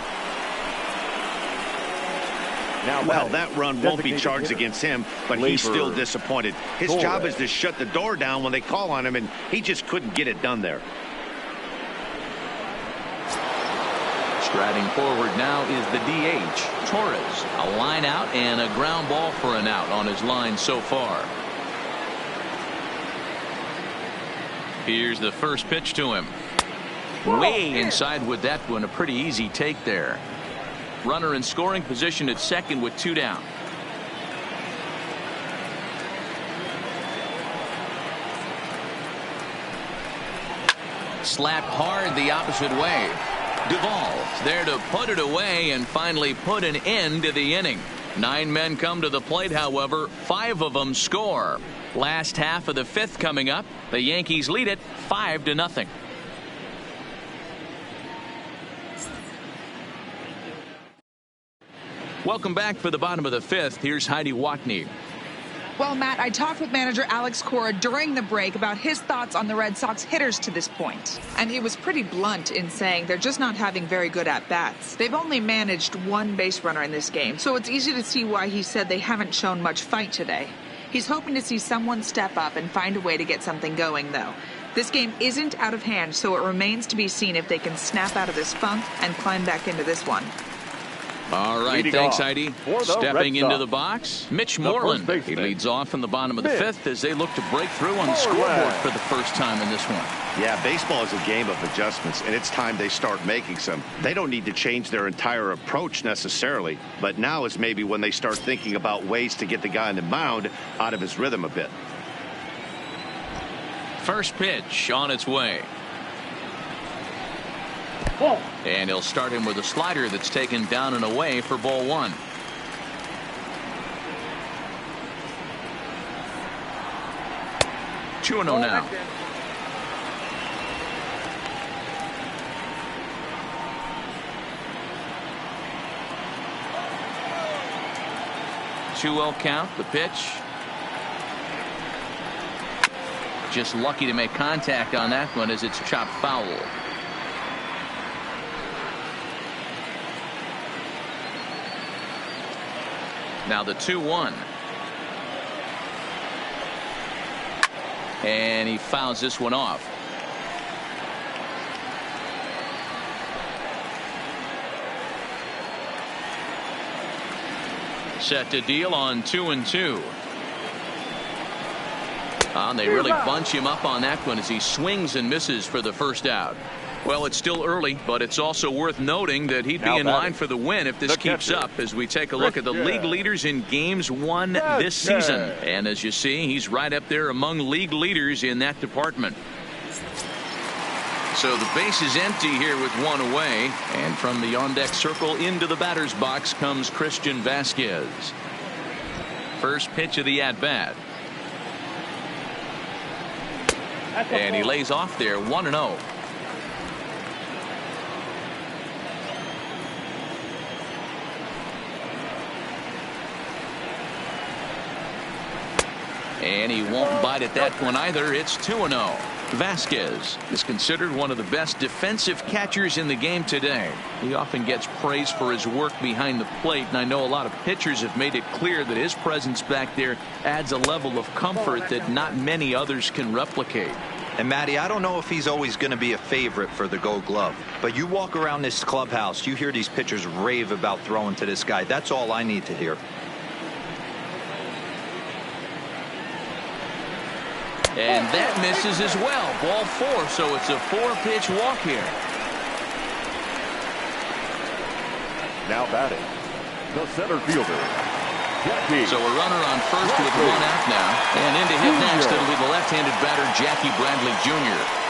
Well, that run won't be charged against him, but he's still disappointed. His job is to shut the door down when they call on him, and he just couldn't get it done there. Striding forward now is the DH, Torres. A line out and a ground ball for an out on his line so far. Here's the first pitch to him. Way inside with that one. A pretty easy take there. Runner in scoring position at second with 2 down. Slapped hard the opposite way. Duvall there to put it away and finally put an end to the inning. 9 men come to the plate, however, 5 of them score. Last half of the 5th coming up. The Yankees lead it 5-0. Welcome back for the bottom of the 5th. Here's Heidi Watney. Well, Matt, I talked with manager Alex Cora during the break about his thoughts on the Red Sox hitters to this point. And he was pretty blunt in saying they're just not having very good at-bats. They've only managed 1 base runner in this game, so it's easy to see why he said they haven't shown much fight today. He's hoping to see someone step up and find a way to get something going, though. This game isn't out of hand, so it remains to be seen if they can snap out of this funk and climb back into this one. All right, thanks, Heidi. Stepping into the box, Mitch Moreland. He leads off in the bottom of the 5th as they look to break through on the scoreboard for the first time in this one. Yeah, baseball is a game of adjustments, and it's time they start making some. They don't need to change their entire approach necessarily, but now is maybe when they start thinking about ways to get the guy on the mound out of his rhythm a bit. First pitch on its way. And he'll start him with a slider that's taken down and away for ball 1. Two and 0 now. Two-0 count. The pitch. Just lucky to make contact on that one as it's chopped foul. Now the 2-1. And he fouls this one off. Set to deal on 2-2. They really bunch him up on that one as he swings and misses for the first out. Well, it's still early, but it's also worth noting that he'd be in line for the win if this keeps up as we take a look at the league leaders in games won this season. And as you see, he's right up there among league leaders in that department. So the base is empty here with 1 away. And from the on-deck circle into the batter's box comes Christian Vasquez. First pitch of the at-bat. And he lays off there 1-0. And he won't bite at that one either. It's 2-0. Vasquez is considered one of the best defensive catchers in the game today. He often gets praise for his work behind the plate, and I know a lot of pitchers have made it clear that his presence back there adds a level of comfort that not many others can replicate. And Matty, I don't know if he's always going to be a favorite for the Gold Glove, but you walk around this clubhouse, you hear these pitchers rave about throwing to this guy. That's all I need to hear. And that misses as well. Ball 4, so it's a 4-pitch walk here. Now batting, the center fielder, Jackie. So a runner on first with one out now. And in to hit next, it'll be the left-handed batter, Jackie Bradley Jr.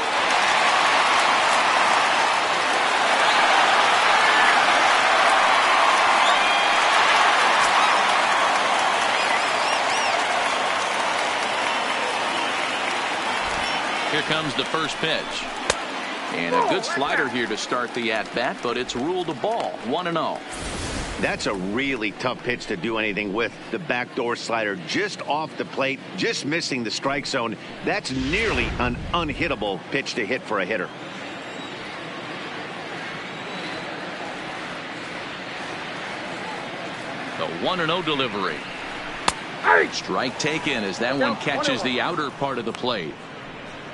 Here comes the first pitch. And a good slider here to start the at-bat, but it's ruled a ball, 1-0. That's a really tough pitch to do anything with. The backdoor slider just off the plate, just missing the strike zone. That's nearly an unhittable pitch to hit for a hitter. The 1-0 delivery. Strike taken as that one catches the outer part of the plate.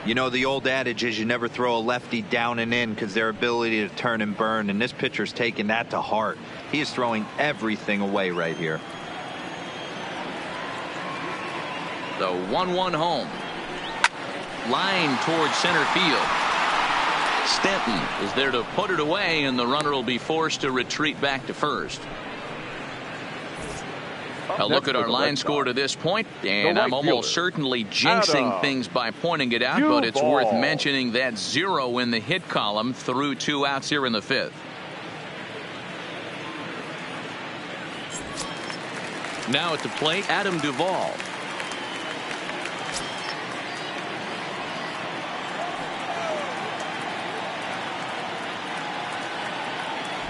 You know, the old adage is you never throw a lefty down and in because their ability to turn and burn, and this pitcher's taking that to heart. He is throwing everything away right here. The 1-1 home. Line towards center field. Stanton is there to put it away, and the runner will be forced to retreat back to first. A look at our line score to this point, and I'm almost certainly jinxing things by pointing it out, but it's worth mentioning that 0 in the hit column through 2 outs here in the 5th. Now at the plate, Adam Duvall.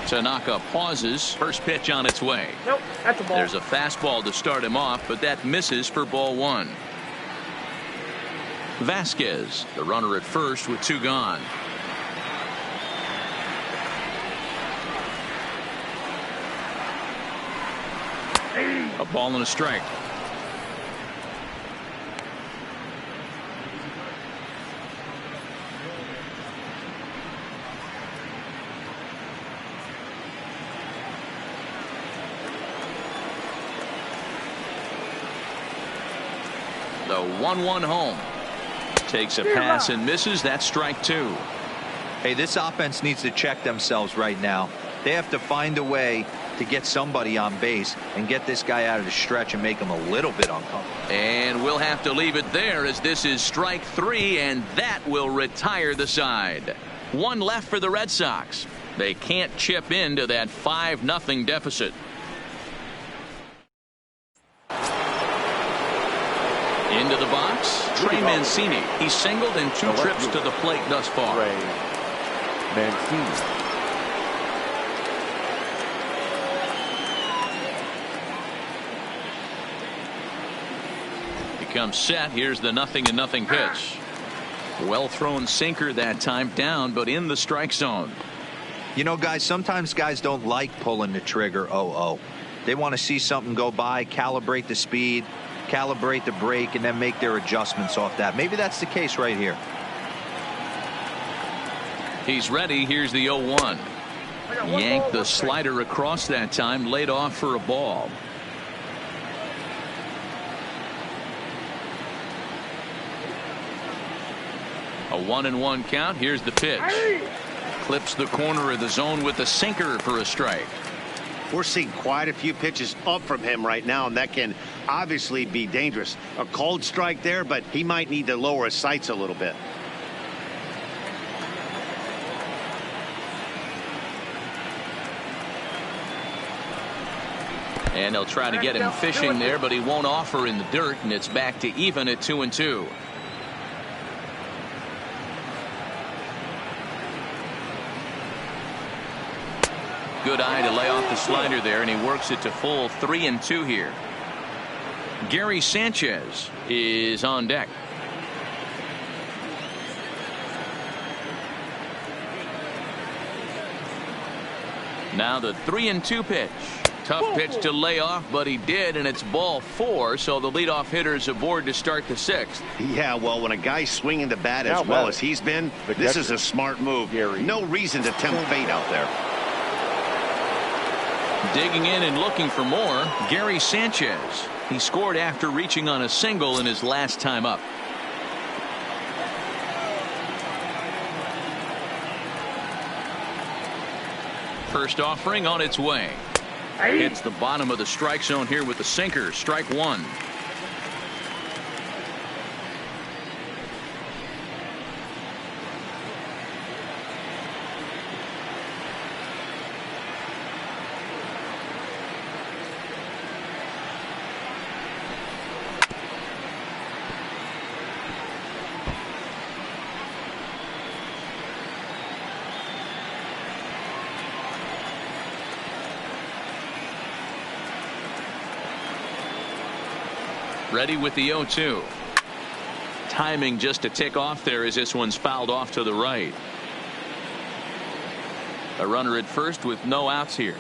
Tanaka pauses. First pitch on its way. Nope, that's a ball. There's a fastball to start him off, but that misses for ball 1. Vasquez, the runner at first with 2 gone. A ball and a strike. The 1-1 home. Takes a pass and misses. That's strike 2. Hey, this offense needs to check themselves right now. They have to find a way to get somebody on base and get this guy out of the stretch and make him a little bit uncomfortable. And we'll have to leave it there as this is strike 3, and that will retire the side. 1 left for the Red Sox. They can't chip into that 5-0 deficit. Into the box, Trey Mancini. He's singled in 2 trips to the plate thus far. Mancini. He comes set. Here's the 0-0 pitch. Well thrown sinker that time, down but in the strike zone. You know, guys, sometimes guys don't like pulling the trigger 0-0. They want to see something go by, calibrate the speed, calibrate the brake, and then make their adjustments off that. Maybe that's the case right here. He's ready. Here's the 0-1. Yanked the slider across that time, laid off for a ball. A 1-1 count. Here's the pitch. Clips the corner of the zone with a sinker for a strike. We're seeing quite a few pitches up from him right now, and that can obviously be dangerous. A cold strike there, but he might need to lower his sights a little bit. And they'll try to get him fishing there, but he won't offer in the dirt, and it's back to even at 2-2. Good eye to lay off the slider there, and he works it to full 3-2 here. Gary Sanchez is on deck. Now the 3-2 pitch. Tough pitch to lay off, but he did, and it's ball 4, so the leadoff hitter is aboard to start the 6th. Yeah, well, when a guy's swinging the bat as well as he's been, this is a smart move. No reason to tempt fate out there. Digging in and looking for more, Gary Sanchez. He scored after reaching on a single in his last time up. First offering on its way. Hits the bottom of the strike zone here with the sinker. Strike one. Ready with the 0-2. Timing just a tick off there as this one's fouled off to the right. A runner at first with no outs here.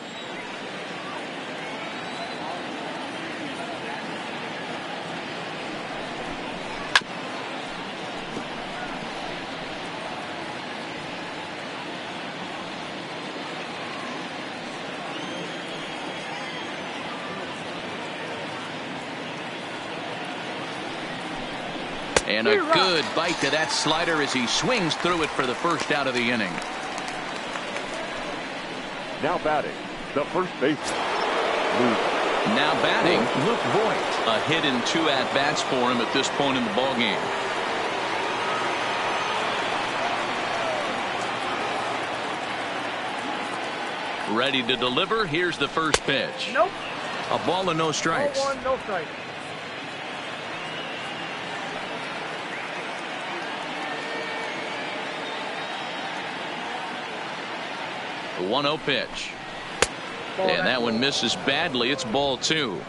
And a good bite to that slider as he swings through it for the first out of the inning. Now batting, the first baseman. Now batting, Luke Voigt. A hit in 2 at-bats for him at this point in the ballgame. Ready to deliver. Here's the first pitch. Nope. A ball and no strikes. No one, no strikes. The 1-0 pitch. And that one misses badly. It's ball 2.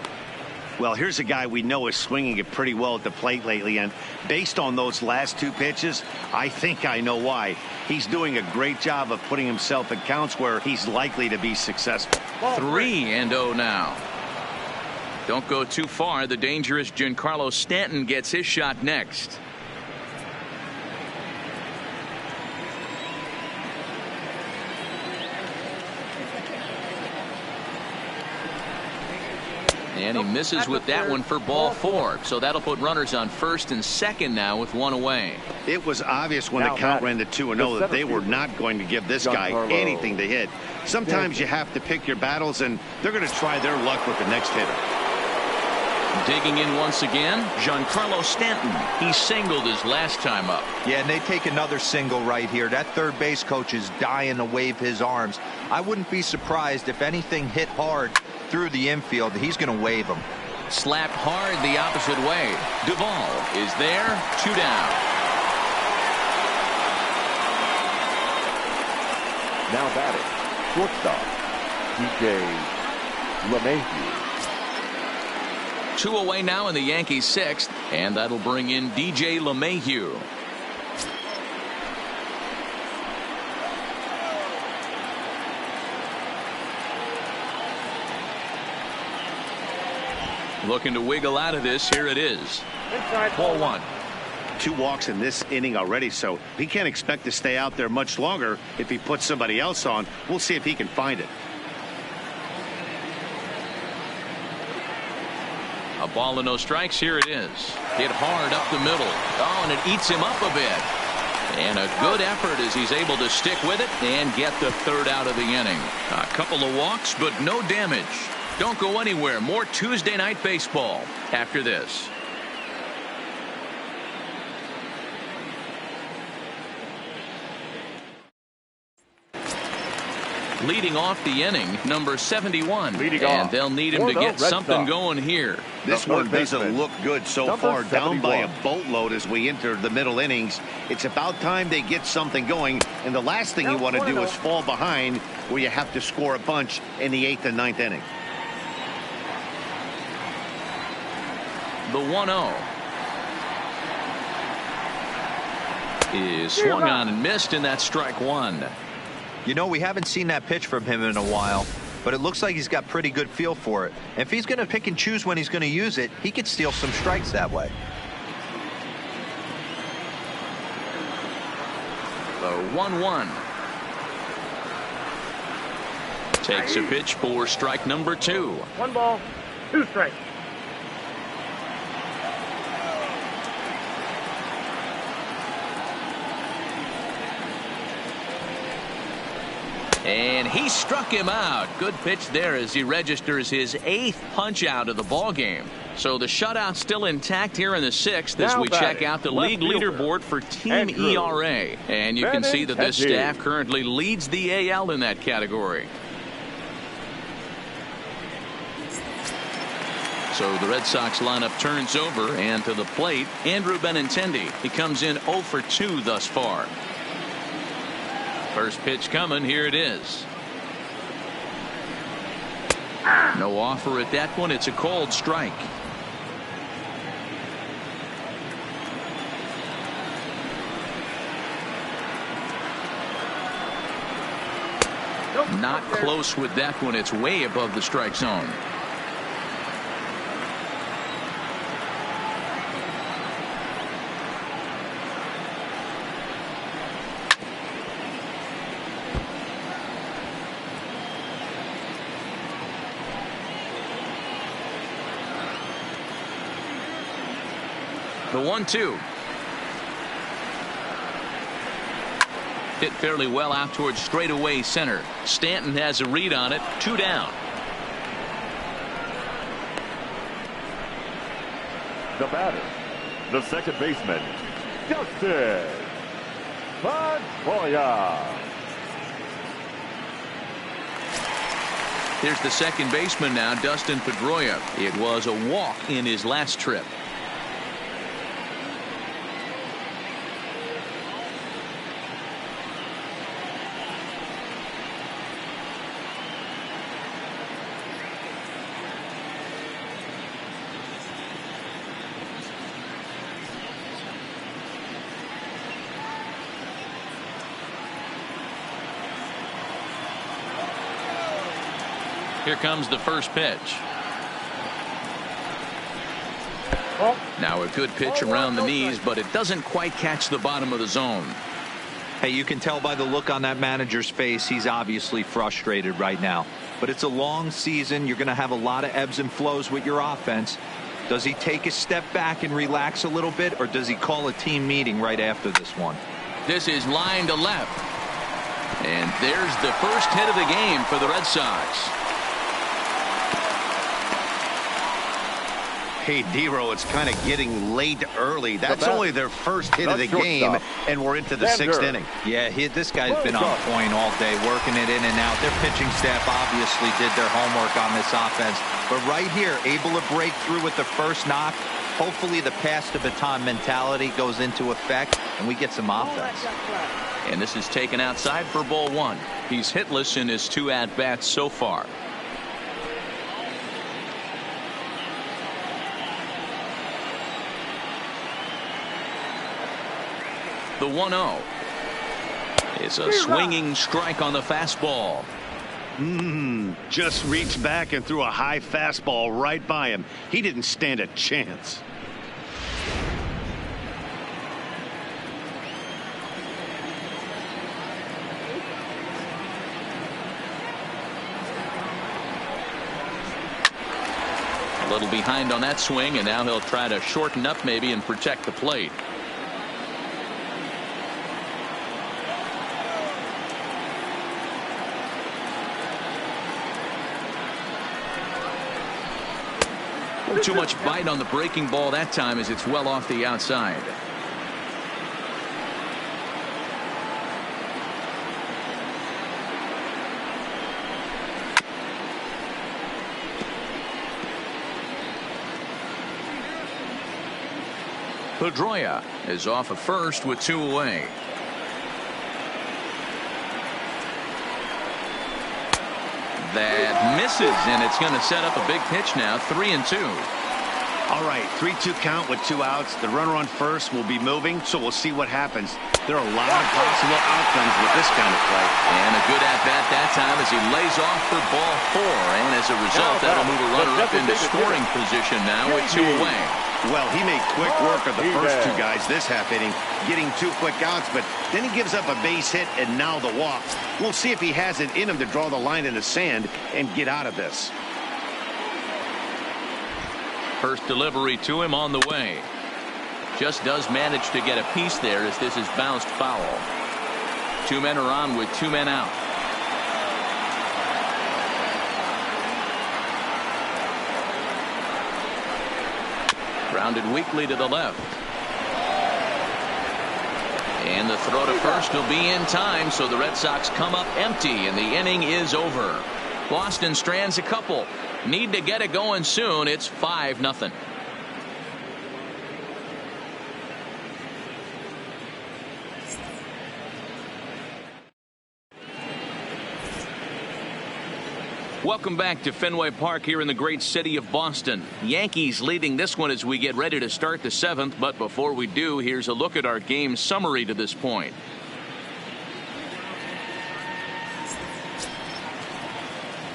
Well, here's a guy we know is swinging it pretty well at the plate lately, and based on those last 2 pitches, I think I know why. He's doing a great job of putting himself in counts where he's likely to be successful. 3-0 now. Don't go too far. The dangerous Giancarlo Stanton gets his shot next. And he misses with that one for ball 4. So that'll put runners on first and second now with 1 away. It was obvious when the count ran to 2-0 that they were not going to give this guy anything to hit. Sometimes you have to pick your battles, and they're going to try their luck with the next hitter. Digging in once again, Giancarlo Stanton. He singled his last time up. Yeah, and they take another single right here. That third base coach is dying to wave his arms. I wouldn't be surprised if anything hit hard through the infield. He's going to wave him. Slapped hard the opposite way. Duvall is there. 2 down. Now batting, shortstop, DJ LeMahieu. 2 away now in the Yankees' 6th, and that'll bring in DJ LeMahieu. Looking to wiggle out of this. Here it is. Ball 1. 2 walks in this inning already, so he can't expect to stay out there much longer if he puts somebody else on. We'll see if he can find it. A ball and no strikes. Here it is. Hit hard up the middle. Oh, and it eats him up a bit. And a good effort as he's able to stick with it and get the 3rd out of the inning. A couple of walks, but no damage. Don't go anywhere. More Tuesday night baseball after this. Leading off the inning, number 71. And they'll need him to get something going here. This one doesn't look good so far. Down by a boatload as we enter the middle innings. It's about time they get something going. And the last thing you want to do is fall behind where you have to score a bunch in the 8th and 9th inning. The 1-0 is swung on and missed, and that's strike 1. You know, we haven't seen that pitch from him in a while, but it looks like he's got pretty good feel for it. And if he's going to pick and choose when he's going to use it, he could steal some strikes that way. The 1-1 takes a pitch for strike number 2. 1 ball, 2 strikes. And he struck him out. Good pitch there as he registers his 8th punch out of the ball game. So the shutout still intact here in the 6th as we check out the league leaderboard for team ERA. And you can see that this staff currently leads the AL in that category. So the Red Sox lineup turns over, and to the plate, Andrew Benintendi. He comes in 0 for 2 thus far. First pitch coming. Here it is. No offer at that one. It's a cold strike. Not close with that one. It's way above the strike zone. The 1-2. Hit fairly well out towards straightaway center. Stanton has a read on it. 2 down. The batter, the second baseman, Dustin Pedroia. Here's the second baseman now, Dustin Pedroia. It was a walk in his last trip. Here comes the first pitch. Now a good pitch around the knees, but it doesn't quite catch the bottom of the zone. Hey, you can tell by the look on that manager's face, he's obviously frustrated right now. But it's a long season. You're going to have a lot of ebbs and flows with your offense. Does he take a step back and relax a little bit, or does he call a team meeting right after this one? This is line to left. And there's the first hit of the game for the Red Sox. Hey, Dero, it's kind of getting late early. That's only their first hit of the game, and we're into the 6th inning. Yeah, this guy's been on point all day, working it in and out. Their pitching staff obviously did their homework on this offense. But right here, able to break through with the first knock. Hopefully the pass the baton mentality goes into effect, and we get some offense. And this is taken outside for ball 1. He's hitless in his 2 at-bats so far. The 1-0. It's a swinging strike on the fastball. Just reached back and threw a high fastball right by him. He didn't stand a chance. A little behind on that swing, and now he'll try to shorten up maybe and protect the plate. Too much bite on the breaking ball that time as it's well off the outside. Pedroia is off of first with 2 away. That misses, and it's going to set up a big pitch now. 3-2. All right, 3-2 count with 2 outs. The runner on first will be moving, so we'll see what happens. There are a lot of possible outcomes with this kind of play. And a good at-bat that time as he lays off for ball 4. And as a result, that'll move a runner up into scoring position now with 2 away. Well, he made quick work of the first 2 guys this half inning, getting 2 quick outs, but then he gives up a base hit and now the walk. We'll see if he has it in him to draw the line in the sand and get out of this. First delivery to him on the way. Just does manage to get a piece there as this is bounced foul. 2 men are on with 2 men out. Grounded weakly to the left. And the throw to first will be in time, so the Red Sox come up empty, and the inning is over. Boston strands a couple. Need to get it going soon. It's 5-0. Welcome back to Fenway Park here in the great city of Boston. Yankees leading this one as we get ready to start the 7th. But before we do, here's a look at our game summary to this point.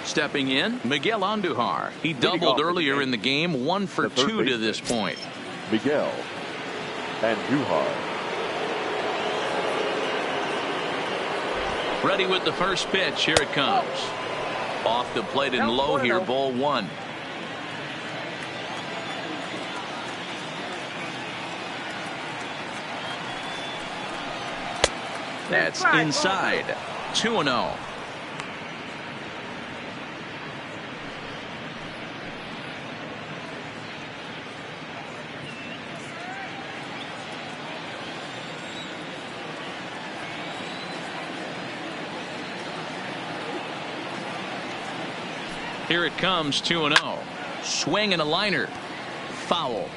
Stepping in, Miguel Andujar. He doubled earlier in the game, 1 for 2 to this point. Miguel Andujar. Ready with the first pitch. Here it comes. Off the plate and low here, ball 1. That's inside. 2-0. Here it comes, 2-0. Swing and a liner. Foul.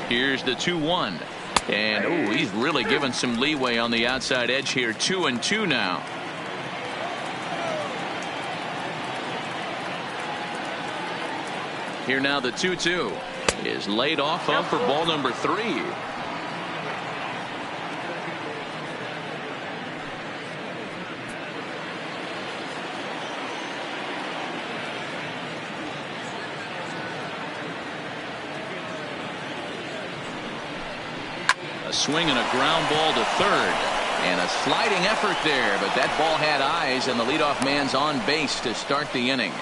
Here's the 2-1. And, he's really given some leeway on the outside edge here. 2-2 now. Here now the 2-2. Is laid off of for ball number 3. A swing and a ground ball to third. And a sliding effort there, but that ball had eyes, and the leadoff man's on base to start the inning.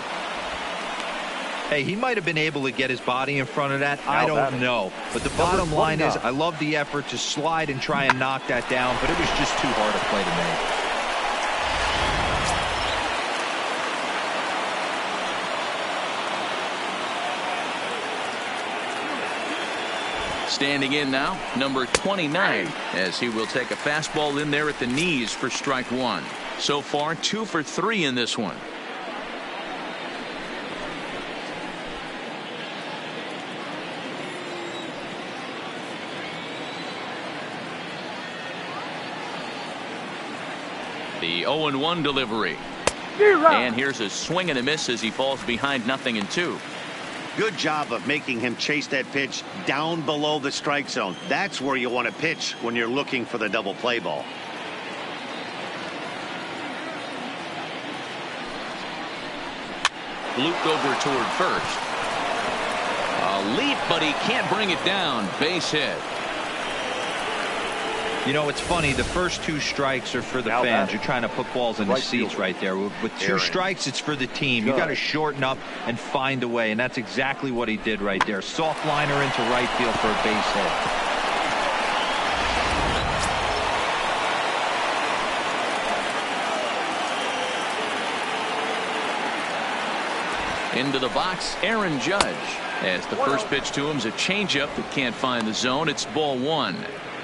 Hey, he might have been able to get his body in front of that. I don't know. But the bottom line is, I love the effort to slide and try and knock that down, but it was just too hard a play to make. Standing in now, number 29, as he will take a fastball in there at the knees for strike 1. So far, 2 for 3 in this one. The 0-1 delivery. And here's a swing and a miss as he falls behind 0-2. Good job of making him chase that pitch down below the strike zone. That's where you want to pitch when you're looking for the double play ball. Looped over toward first. A leap, but he can't bring it down. Base hit. You know, it's funny. The first 2 strikes are for the fans. You're trying to put balls in the seats right there. With 2 strikes, it's for the team. You got to shorten up and find a way, and that's exactly what he did right there. Soft liner into right field for a base hit. Into the box, Aaron Judge. As the first pitch to him is a changeup that can't find the zone. It's ball 1.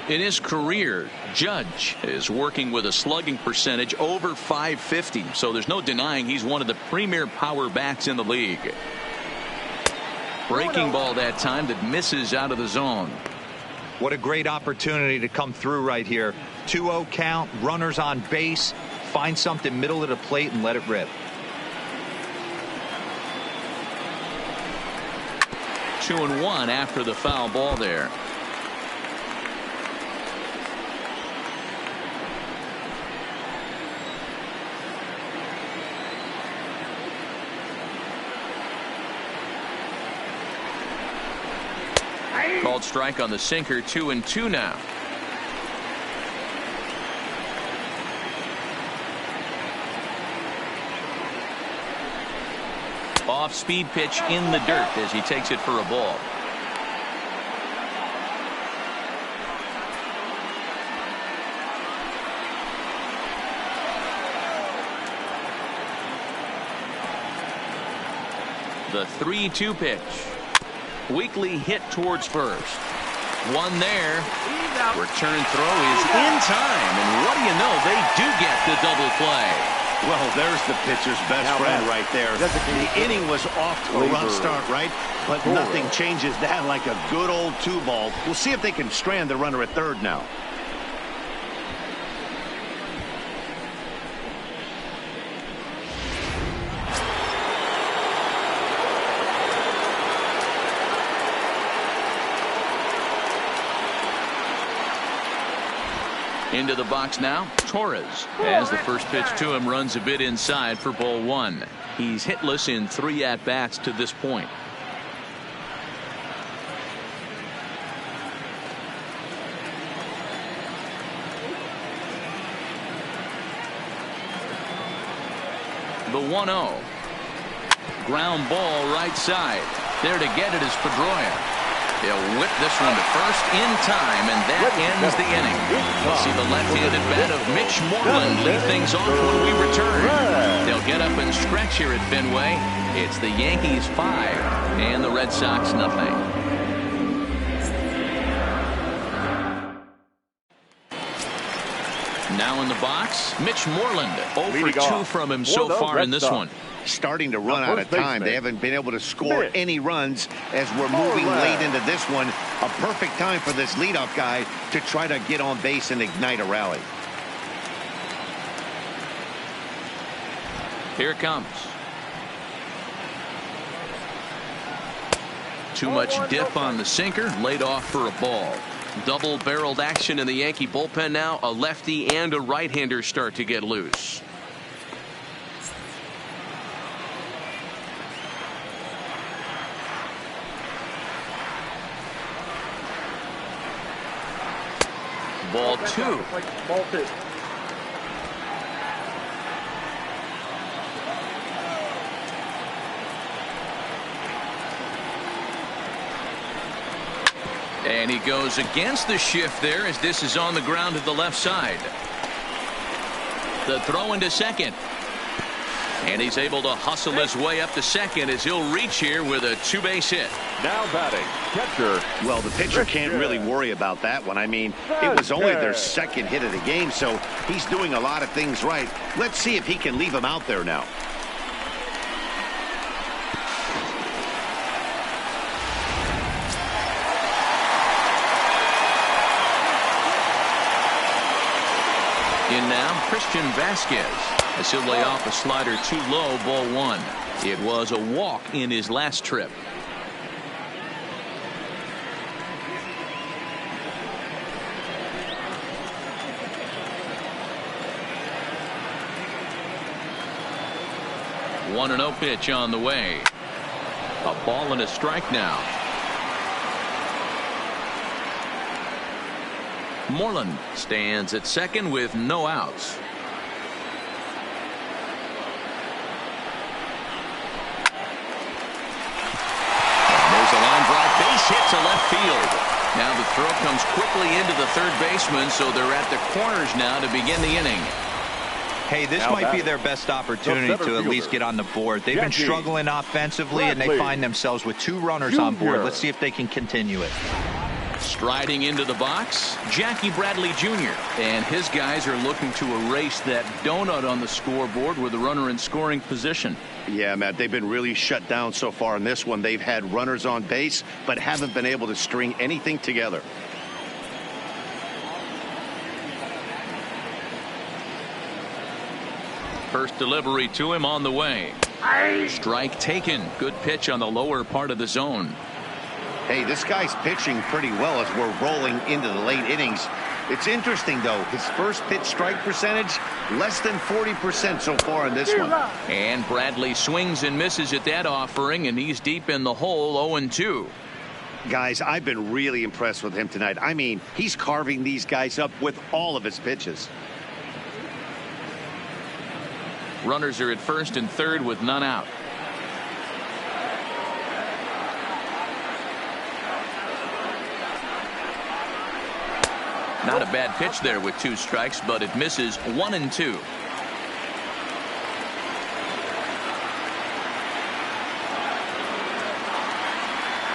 In his career, Judge is working with a slugging percentage over .550, so there's no denying he's one of the premier power bats in the league. Breaking ball that time that misses out of the zone. What a great opportunity to come through right here. 2-0 count, runners on base, find something middle of the plate and let it rip. 2-1 after the foul ball there. Called strike on the sinker. 2-2 now. Off speed pitch in the dirt as he takes it for a ball. The 3-2 pitch. Weakly hit towards first. One there. Return throw is in time. And what do you know? They do get the double play. Well, there's the pitcher's best friend right there. The inning was off to a rough start, right? But nothing changes that like a good old 2-ball. We'll see if they can strand the runner at third now. Into the box now, Torres, as the first pitch to him runs a bit inside for ball 1. He's hitless in 3 at-bats to this point. The 1-0. Ground ball right side. There to get it is Pedroia. He'll whip this one to first in time, and that ends the inning. We'll see the left-handed bat of Mitch Moreland lead things off when we return. They'll get up and stretch here at Fenway. It's the Yankees 5 and the Red Sox nothing. Now in the box, Mitch Moreland. 0 for 2 from him so far in this one. Starting to run out of time. They haven't been able to score any runs as we're moving late into this one. A perfect time for this leadoff guy to try to get on base and ignite a rally. Here it comes. Too much dip on the sinker, laid off for a ball. Double-barreled action in the Yankee bullpen now. A lefty and a right-hander start to get loose. Ball 2. Ball 2. And he goes against the shift there as this is on the ground to the left side. The throw into second. And he's able to hustle his way up to second as he'll reach here with a 2-base hit. Now batting, catcher. Well, the pitcher can't really worry about that one. I mean, it was only their second hit of the game, so he's doing a lot of things right. Let's see if he can leave him out there now. In now, Christian Vasquez. As he'll lay off a slider too low, ball 1. It was a walk in his last trip. One 1-0 pitch on the way. A ball and a strike now. Moreland stands at second with no outs. Hit to left field. Now the throw comes quickly into the third baseman, so they're at the corners now to begin the inning. Hey, this might be their best opportunity to at least get on the board. They've been struggling offensively, and they find themselves with 2 runners on board. Let's see if they can continue it. Striding into the box, Jackie Bradley Jr. And his guys are looking to erase that donut on the scoreboard with the runner in scoring position. Yeah, Matt, they've been really shut down so far in this one. They've had runners on base, but haven't been able to string anything together. First delivery to him on the way. Strike taken. Good pitch on the lower part of the zone. Hey, this guy's pitching pretty well as we're rolling into the late innings. It's interesting, though. His first pitch strike percentage, less than 40% so far in this one. And Bradley swings and misses at that offering, and he's deep in the hole, 0-2. Guys, I've been really impressed with him tonight. I mean, he's carving these guys up with all of his pitches. Runners are at first and third with none out. Not a bad pitch there with 2 strikes, but it misses 1-2.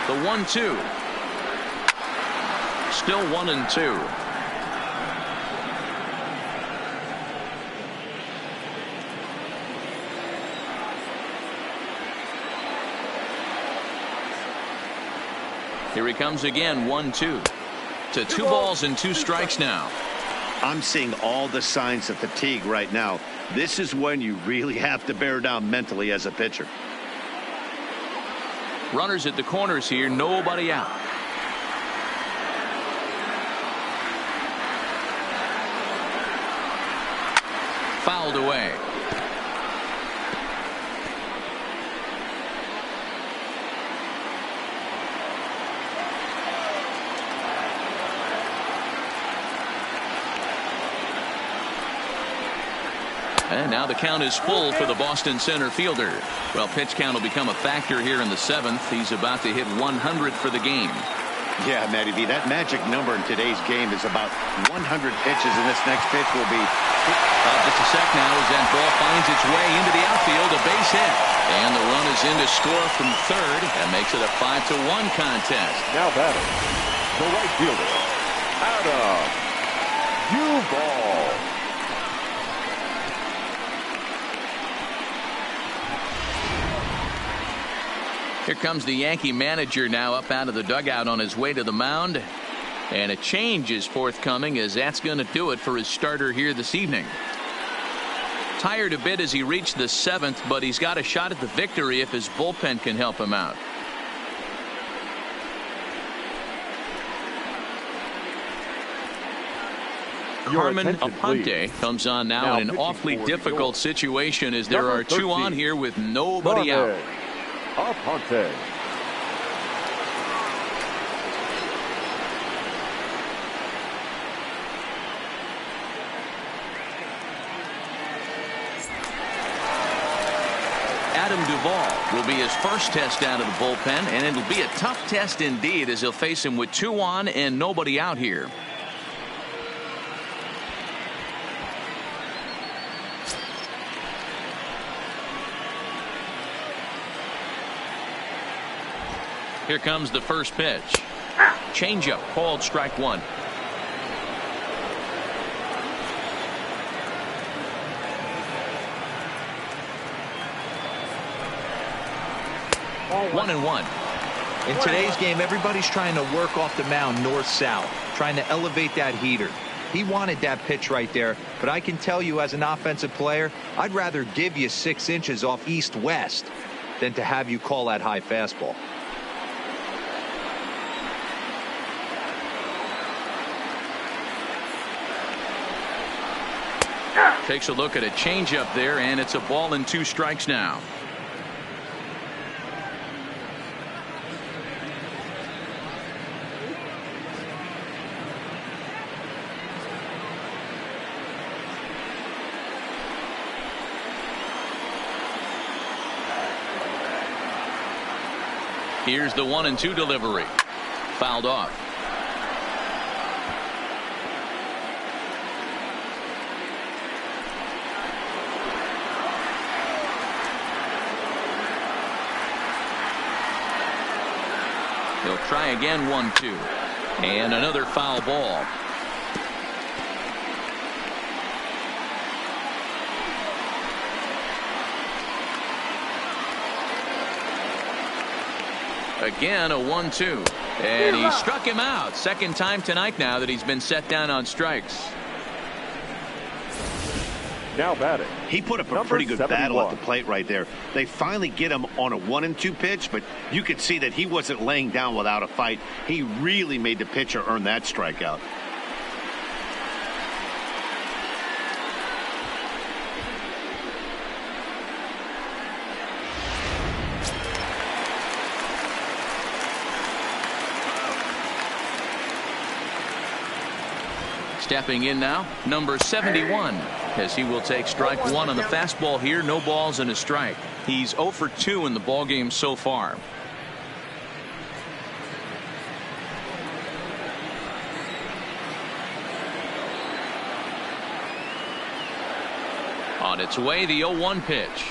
The 1-2. Still 1-2. Here he comes again. 1-2 to 2 balls and 2 strikes now. I'm seeing all the signs of fatigue right now. This is when you really have to bear down mentally as a pitcher. Runners at the corners here, nobody out. Fouled away. And now the count is full for the Boston center fielder. Well, pitch count will become a factor here in the 7th. He's about to hit 100 for the game. Yeah, Matty V, that magic number in today's game is about 100 pitches, and this next pitch will be... Just a sec now as that ball finds its way into the outfield, a base hit. And the run is in to score from third. That makes it a 5-1 contest. Now batting, the right fielder, Adam Duvall. Here comes the Yankee manager now up out of the dugout on his way to the mound. And a change is forthcoming, as that's going to do it for his starter here this evening. Tired a bit as he reached the 7th, but he's got a shot at the victory if his bullpen can help him out. Carmen Aponte comes on now in an awfully difficult situation, as there are 2 on here with nobody out. Aponte. Adam Duvall will be his first test out of the bullpen, and it'll be a tough test indeed, as he'll face him with 2 on and nobody out here. Here comes the first pitch. Changeup called strike 1. One and one. In today's game, everybody's trying to work off the mound north-south, trying to elevate that heater. He wanted that pitch right there, but I can tell you as an offensive player, I'd rather give you 6 inches off east-west than to have you call that high fastball. Takes a look at a changeup there, and it's a ball and 2 strikes now. Here's the 1-2 delivery. Fouled off. He'll try again. 1-2. And another foul ball. Again, a 1-2. And he struck him out. Second time tonight now that he's been set down on strikes. Now batting. He put up a pretty good battle at the plate right there. They finally get him on a 1-2 pitch, but you could see that he wasn't laying down without a fight. He really made the pitcher earn that strikeout. Stepping in now, number 71, as he will take strike 1 on the fastball here. No balls and a strike. He's 0 for 2 in the ballgame so far. On its way, the 0-1 pitch.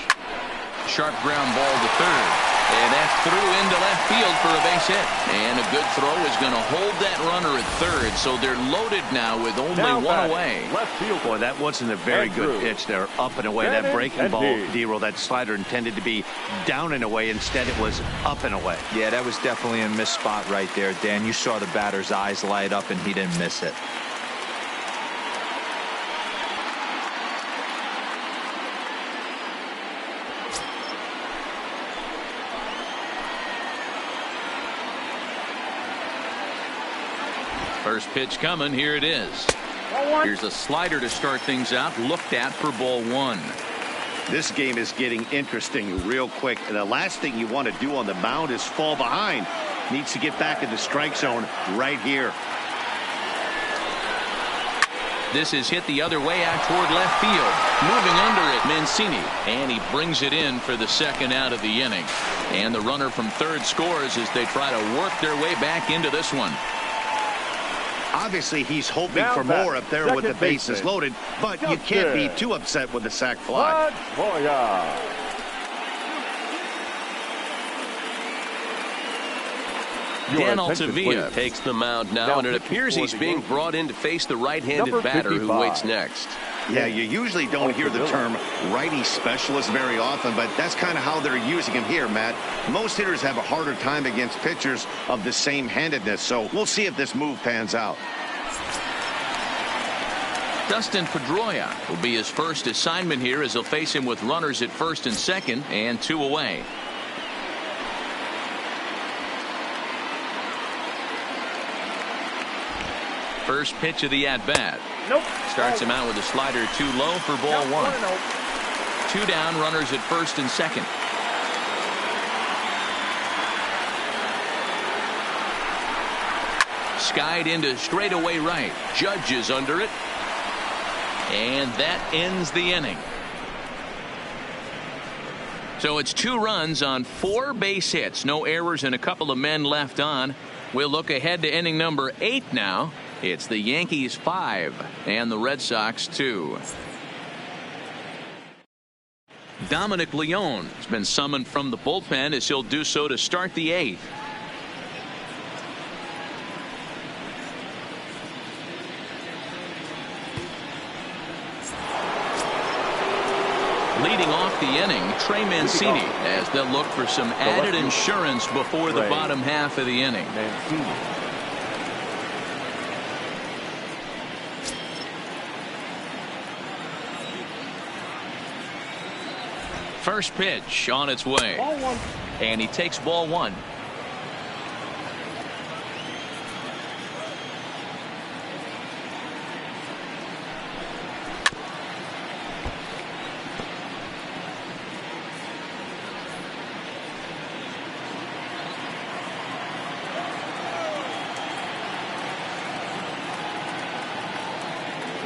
Sharp ground ball to third. And that's through into left field for a base hit. And a good throw is going to hold that runner at third. So they're loaded now with only one away. Left field. Boy, that wasn't a very good pitch there. Up and away. That breaking ball, D-roll, that slider intended to be down and away. Instead, it was up and away. Yeah, that was definitely a missed spot right there, Dan. You saw the batter's eyes light up, and he didn't miss it. First pitch coming. Here it is. Here's a slider to start things out. Looked at for ball one. This game is getting interesting real quick. And the last thing you want to do on the mound is fall behind. Needs to get back in the strike zone right here. This is hit the other way out toward left field. Moving under it, Mancini. And he brings it in for the second out of the inning. And the runner from third scores as they try to work their way back into this one. Obviously, he's hoping for more up there with the bases loaded, but you can't be too upset with the sac fly. Dan Altavilla takes the mound now, and it appears he's being brought in to face the right-handed batter who waits next. Yeah, you usually don't hear the term righty specialist very often, but that's kind of how they're using him here, Matt. Most hitters have a harder time against pitchers of the same handedness, so we'll see if this move pans out. Dustin Pedroia will be his first assignment here as he'll face him with runners at first and second and two away. First pitch of the at-bat. Starts him out with a slider too low for ball one. Two down, runners at first and second. Skied into straightaway right. Judge is under it. And that ends the inning. So it's 2 runs on 4 base hits. No errors and a couple of men left on. We'll look ahead to inning number 8 now. It's the Yankees 5 and the Red Sox 2. Dominic Leone has been summoned from the bullpen as he'll do so to start the 8th. Leading off the inning, Trey Mancini, as they'll look for some added insurance before the bottom half of the inning. First pitch on its way. And he takes ball one.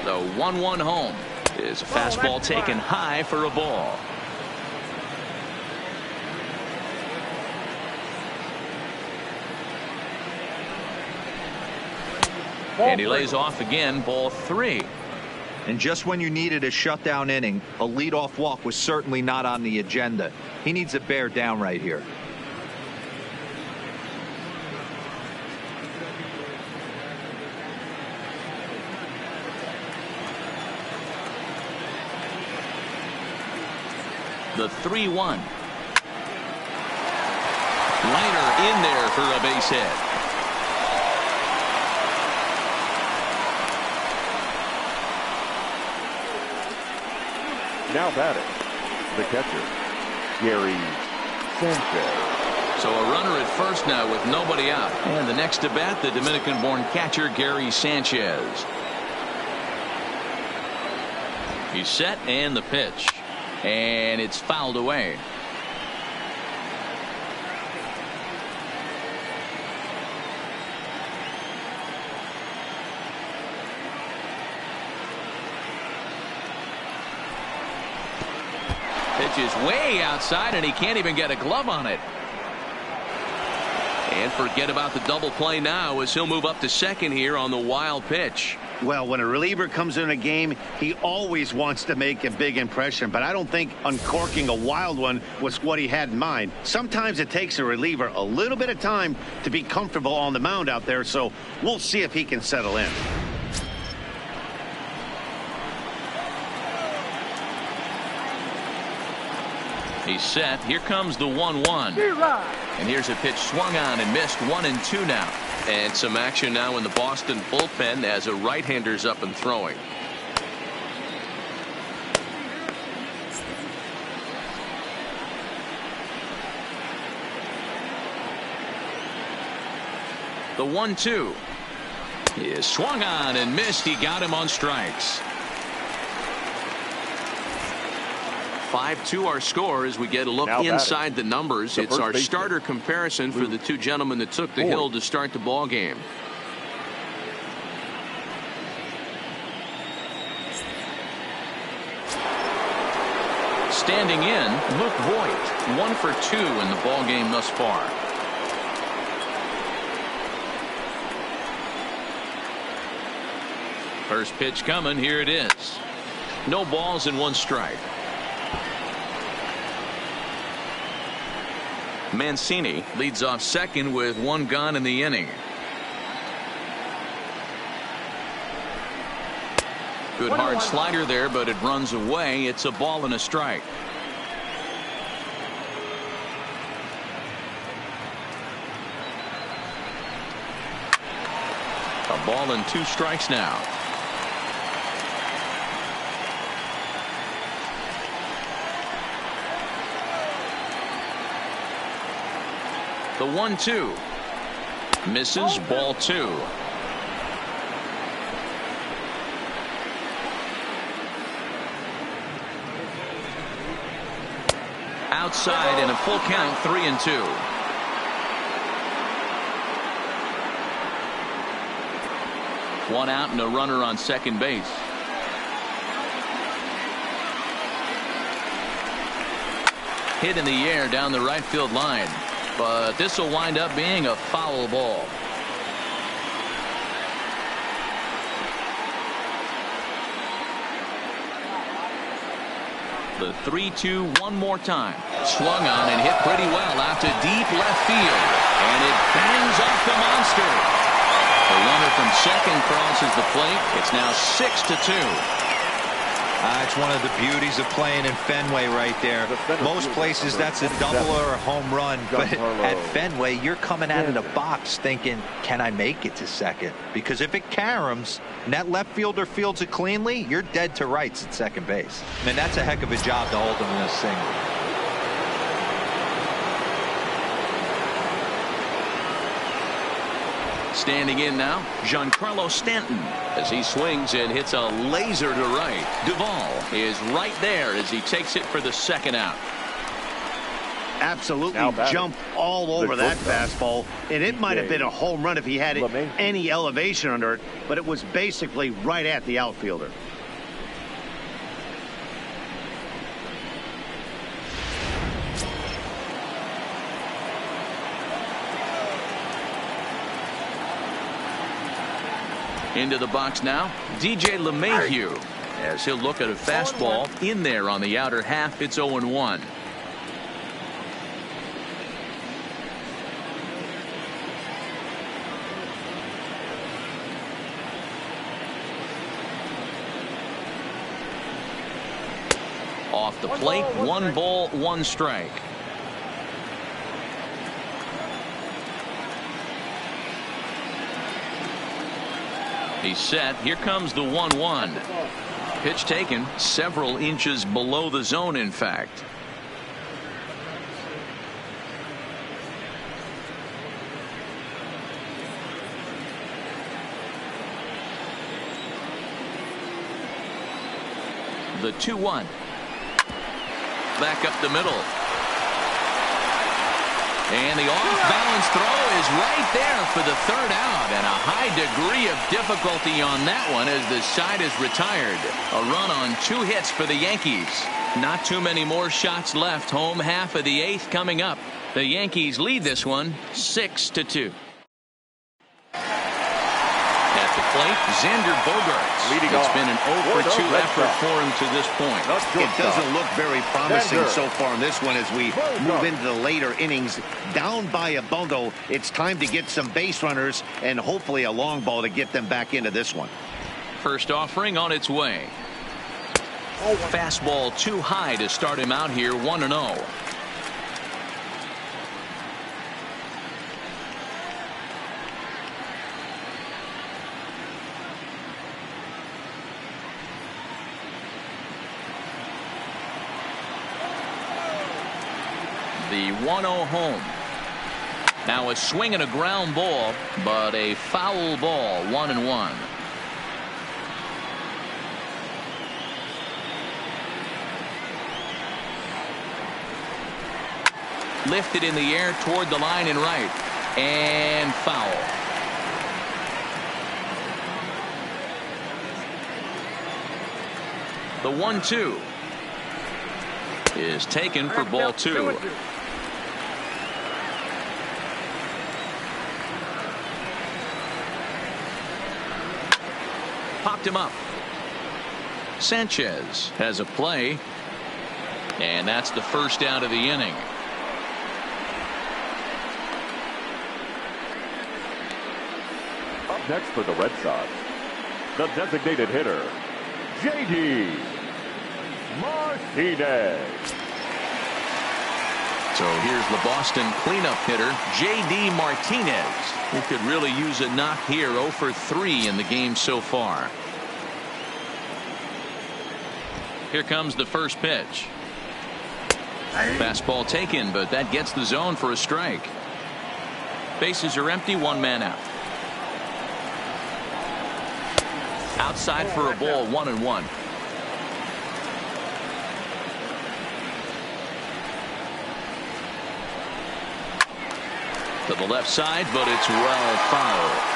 The 1-1 home is a fastball taken high for a ball. And he lays off again, ball 3. And just when you needed a shutdown inning, a leadoff walk was certainly not on the agenda. He needs to bear down right here. The 3-1. Liner in there for a base hit. Now batting, the catcher, Gary Sanchez. So a runner at first now with nobody out. And the next to bat, the Dominican-born catcher, Gary Sanchez. He's set and the pitch. And it's fouled away. Pitch is way outside and he can't even get a glove on it. And forget about the double play now as he'll move up to second here on the wild pitch. Well, when a reliever comes in a game, he always wants to make a big impression, but I don't think uncorking a wild one was what he had in mind. Sometimes it takes a reliever a little bit of time to be comfortable on the mound out there, so we'll see if he can settle in. He's set. Here comes the 1-1. And here's a pitch swung on and missed. 1-2 now. And some action now in the Boston bullpen as a right-hander's up and throwing. The 1-2 is swung on and missed. He got him on strikes. 5-2 our score as we get a look inside the numbers. It's our starter comparison for the two gentlemen that took the hill to start the ball game. Standing in, Luke Voigt, 1 for 2 in the ball game thus far. First pitch coming. Here it is. No balls and 1 strike. Mancini leads off second with 1 gone in the inning. Good hard slider there, but it runs away. It's a ball and a strike. A ball and 2 strikes now. The 1-2 misses. Ball 2. Outside and a full count. 3-2. One out and a runner on second base. Hit in the air down the right field line. But this will wind up being a foul ball. The 3-2 one more time. Swung on and hit pretty well out to deep left field. And it bangs off the monster. The runner from second crosses the plate. It's now 6-2. It's one of the beauties of playing in Fenway right there. Most places that's a double or a home run, but at Fenway you're coming out of the box thinking, can I make it to second? Because if it caroms and that left fielder fields it cleanly, you're dead to rights at second base. And that's a heck of a job to hold him in a single. Standing in now, Giancarlo Stanton, as he swings and hits a laser to right. Duvall is right there as he takes it for the second out. Absolutely jumped all over that fastball, and it might have been a home run if he had any elevation under it, but it was basically right at the outfielder. Into the box now, DJ LeMahieu, as he'll look at a fastball in there on the outer half. It's 0-1. Off the plate, 1 ball, 1 strike. He's set. Here comes the 1-1. Pitch taken several inches below the zone, in fact. The 2-1. Back up the middle. And the off-balance throw is right there for the 3rd out, and a high degree of difficulty on that one as the side is retired. A run on 2 hits for the Yankees. Not too many more shots left. Home half of the 8th coming up. The Yankees lead this one 6-2. At the plate, Xander Bogaerts. It's been an 0-for-2 effort for him to this point. It doesn't look very promising so far in this one as we move into the later innings. Down by a bundle, it's time to get some base runners and hopefully a long ball to get them back into this one. First offering on its way. Fastball too high to start him out here, 1-0. The 1-0 home. Now a swing and a ground ball, but a foul ball, 1-1. Lifted in the air toward the line and right, and foul. The 1-2 is taken for ball 2. Popped him up. Sanchez has a play, and that's the first out of the inning. Up next for the Red Sox, the designated hitter, J.D. Martinez. So here's the Boston cleanup hitter, J.D. Martinez, who could really use a knock here. 0-for-3 in the game so far. Here comes the first pitch. Fastball taken, but that gets the zone for a strike. Bases are empty, one man out. Outside for a ball, 1-1. To the left side, but it's well fouled.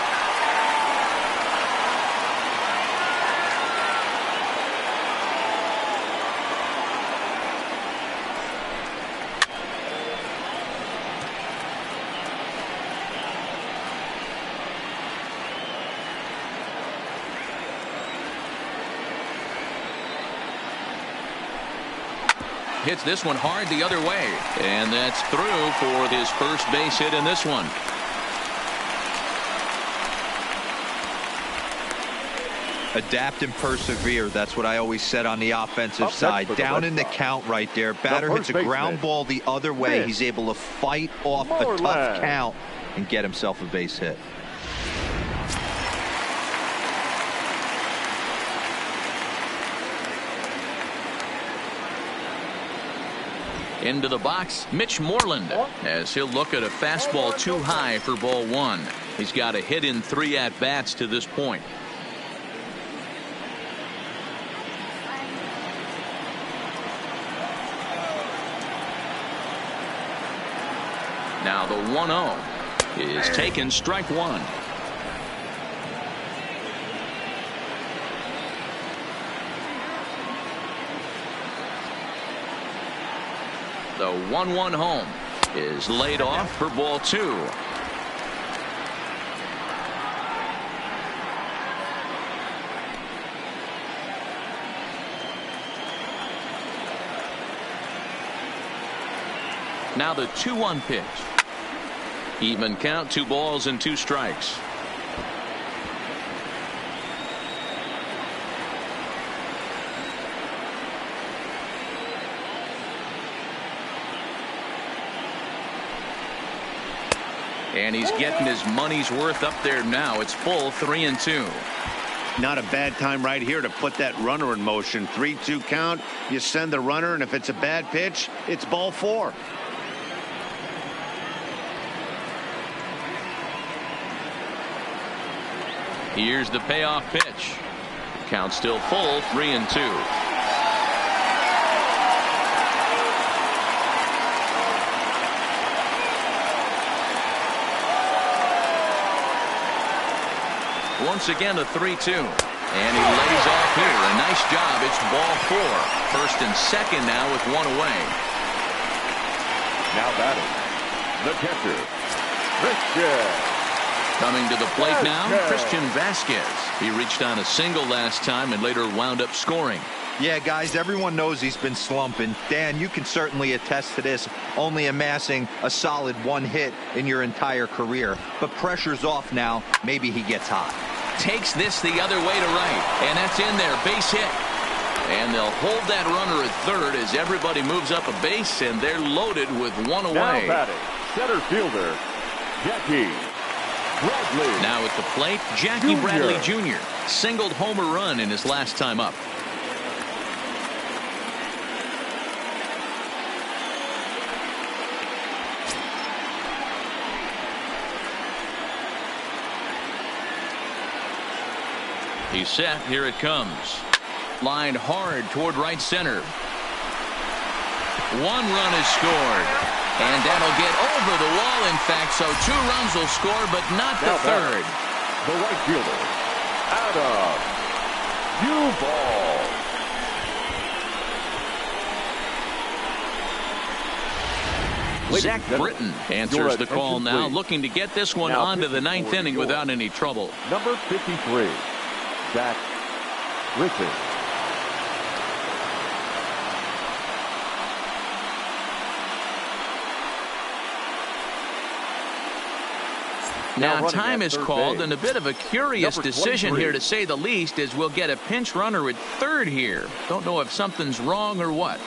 Hits this one hard the other way, and that's through for his first base hit in this one. Adapt and persevere. That's what I always said on the offensive side. Down in the count right there. Batter hits a ground ball the other way. He's able to fight off a tough count and get himself a base hit. Into the box, Mitch Moreland, as he'll look at a fastball too high for ball 1. He's got a hit in 3 at-bats to this point. Now the 1-0 is taken, strike 1. The 1-1 home is laid off for ball 2. Now the 2-1 pitch. Even count, 2 balls and 2 strikes. And he's getting his money's worth up there now. It's full, 3-2. Not a bad time right here to put that runner in motion. 3-2 count. You send the runner, and if it's a bad pitch, it's ball 4. Here's the payoff pitch. Count still full, 3-2. Once again a 3-2, and he lays off here. A nice job. It's ball 4. First and second now with 1 away. Now batting, the catcher, Christian. Coming to the plate now, Christian Vasquez. He reached on a single last time and later wound up scoring. Yeah, guys, everyone knows he's been slumping. Dan, you can certainly attest to this, only amassing a solid 1 hit in your entire career. But pressure's off now. Maybe he gets hot. Takes this the other way to right, and that's in there. Base hit. And they'll hold that runner at third as everybody moves up a base, and they're loaded with one away. Now batting, center fielder, Jackie Bradley. Now at the plate, Jackie Bradley Jr. singled homer run in his last time up. He's set. Here it comes. Lined hard toward right center. 1 run is scored. And that'll get over the wall, in fact, so 2 runs will score, but not the third. The right fielder, Adam Duvall. Zach Britton answers the call now, looking to get this one onto the 9th inning without any trouble. Number 53, Zach Britton. Now time is called, and a bit of a curious decision here, to say the least, as we'll get a pinch runner at third here. Don't know if something's wrong or what.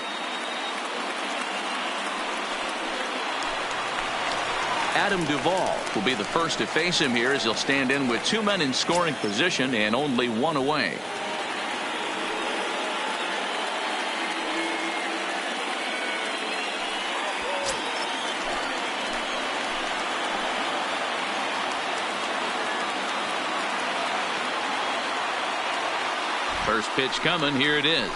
Adam Duvall will be the first to face him here, as he'll stand in with 2 men in scoring position and only 1 away. First pitch coming. Here it is.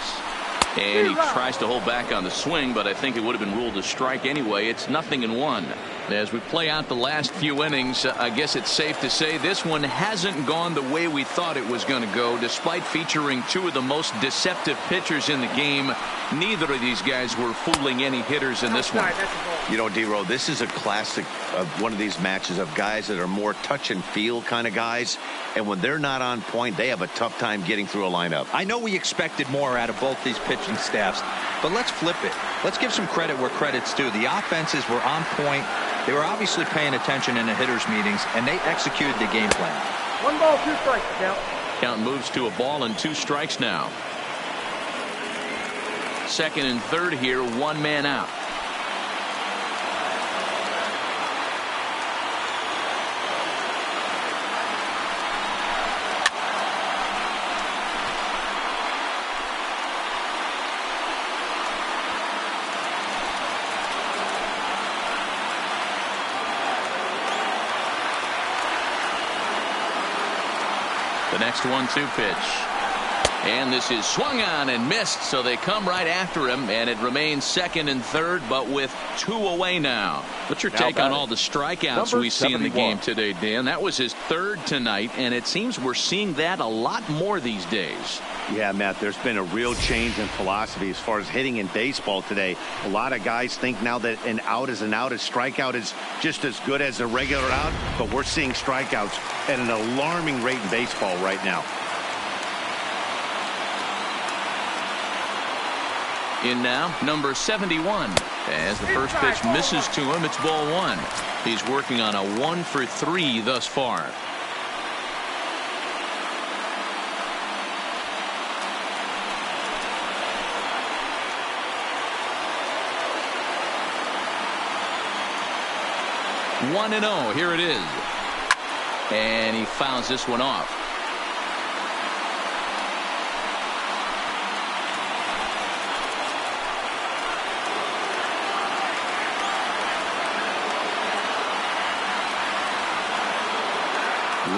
And he tries to hold back on the swing, but I think it would have been ruled a strike anyway. It's 0-1. As we play out the last few innings, I guess it's safe to say this one hasn't gone the way we thought it was going to go. Despite featuring 2 of the most deceptive pitchers in the game, neither of these guys were fooling any hitters in this one. You know, D-Row, this is a classic of one of these matches of guys that are more touch and feel kind of guys. And when they're not on point, they have a tough time getting through a lineup. I know we expected more out of both these pitching staffs, but let's flip it. Let's give some credit where credit's due. The offenses were on point. They were obviously paying attention in the hitters' meetings, and they executed the game plan. 1 ball, 2 strikes, count. Count moves to a ball and 2 strikes now. Second and third here, 1 man out. The next 1-2 pitch. And this is swung on and missed, so they come right after him, and it remains second and third, but with 2 away now. What's your take on all the strikeouts we see in the game today, Dan? That was his 3rd tonight, and it seems we're seeing that a lot more these days. Yeah, Matt, there's been a real change in philosophy as far as hitting in baseball today. A lot of guys think now that an out is an out. A strikeout is just as good as a regular out, but we're seeing strikeouts at an alarming rate in baseball right now. In now, number 71. As the first pitch misses to him, it's ball 1. He's working on a 1 for 3 thus far. One and 0. Here it is. And he fouls this one off.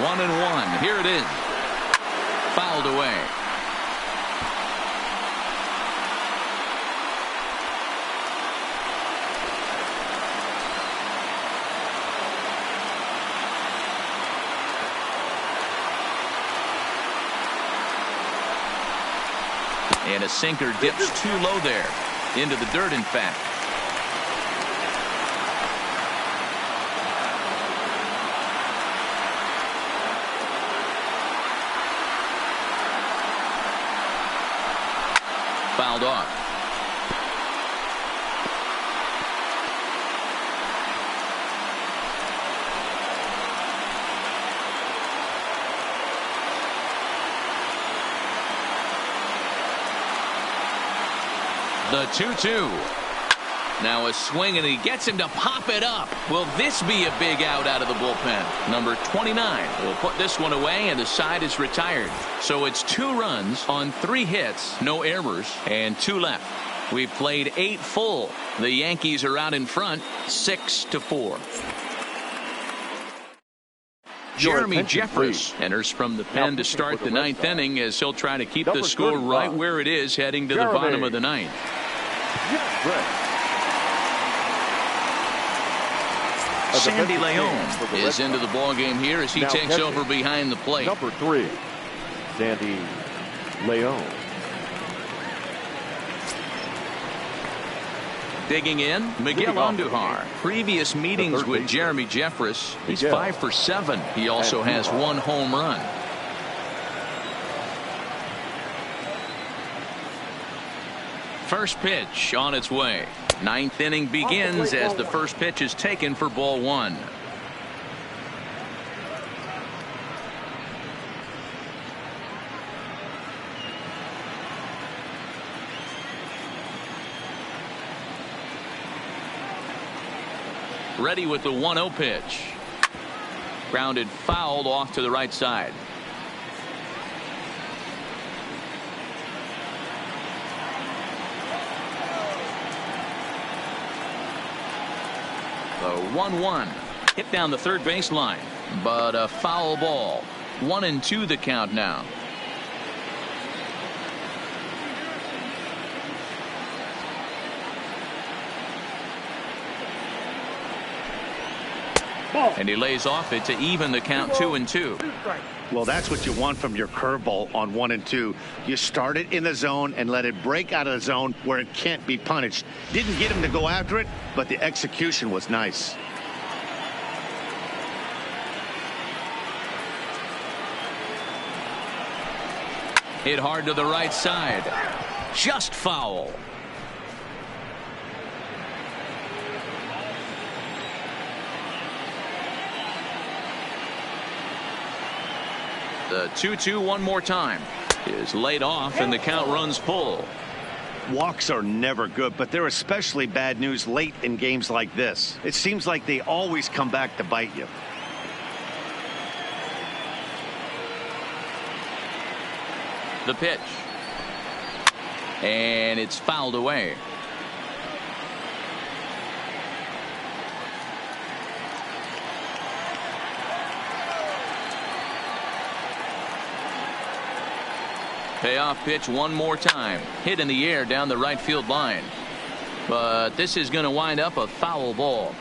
One and 1. Here it is. Fouled away. And a sinker dips too low there. Into the dirt, in fact. off. The 2-2. Now a swing, and he gets him to pop it up. Will this be a big out of the bullpen? Number 29 will put this one away, and the side is retired. So it's 2 runs on 3 hits, no errors, and 2 left. We've played 8 full. The Yankees are out in front, 6-4. Jeremy Jeffress enters from the pen to start the 9th inning, as he'll try to keep the score right where it is heading to the bottom of the 9th. Sandy Leon is into the ballgame here as he takes over behind the plate. Number 3, Sandy Leon. Digging in, Miguel Andujar. Previous meetings with Jeremy Jeffress, he's 5 for 7. He also has 1 home run. First pitch on its way. 9th inning begins as the first pitch is taken for ball 1. Ready with the 1-0 pitch. Grounded fouled off to the right side. The 1-1 hit down the third baseline, but a foul ball. 1-2 the count now. And he lays off it to even the count 2-2. Well, that's what you want from your curveball on 1 and 2. You start it in the zone and let it break out of the zone where it can't be punished. Didn't get him to go after it, but the execution was nice. Hit hard to the right side. Just foul. The 2-2 one more time is laid off, and the count runs full. Walks are never good, but they're especially bad news late in games like this. It seems like they always come back to bite you. The pitch. And it's fouled away. Payoff pitch one more time. Hit in the air down the right field line. But this is going to wind up a foul ball.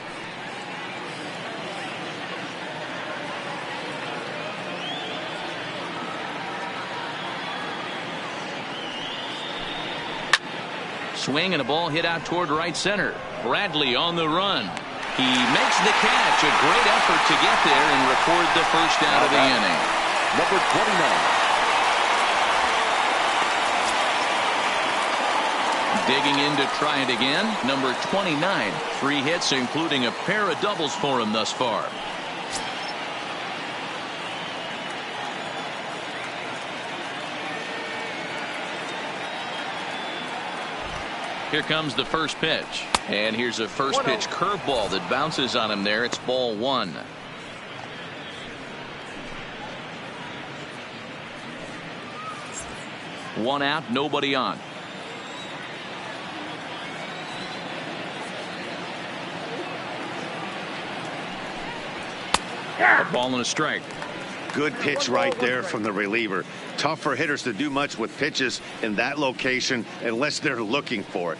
Swing and a ball hit out toward right center. Bradley on the run. He makes the catch. A great effort to get there and record the first out of the inning. Number 29. Digging in to try it again. Number 29. 3 hits, including a pair of doubles for him thus far. Here comes the first pitch. And here's a first pitch curveball that bounces on him there. It's ball 1. One out, nobody on. A ball and a strike. Good pitch right there from the reliever. Tough for hitters to do much with pitches in that location unless they're looking for it.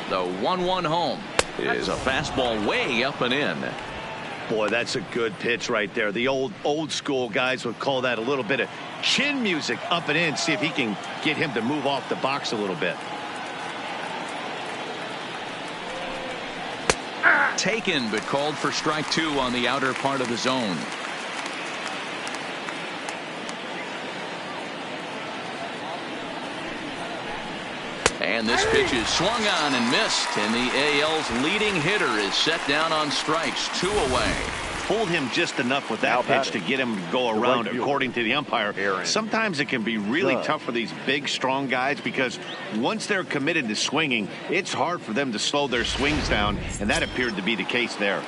The 1-1 home is a fastball way up and in. Boy, that's a good pitch right there. The old school guys would call that a little bit of chin music up and in. See if he can get him to move off the box a little bit. Taken, but called for strike 2 on the outer part of the zone. And this pitch is swung on and missed, and the AL's leading hitter is set down on strikes, 2 away. Pulled him just enough with that pitch to get him to go around, according to the umpire. Sometimes it can be really tough for these big, strong guys because once they're committed to swinging, it's hard for them to slow their swings down, and that appeared to be the case there.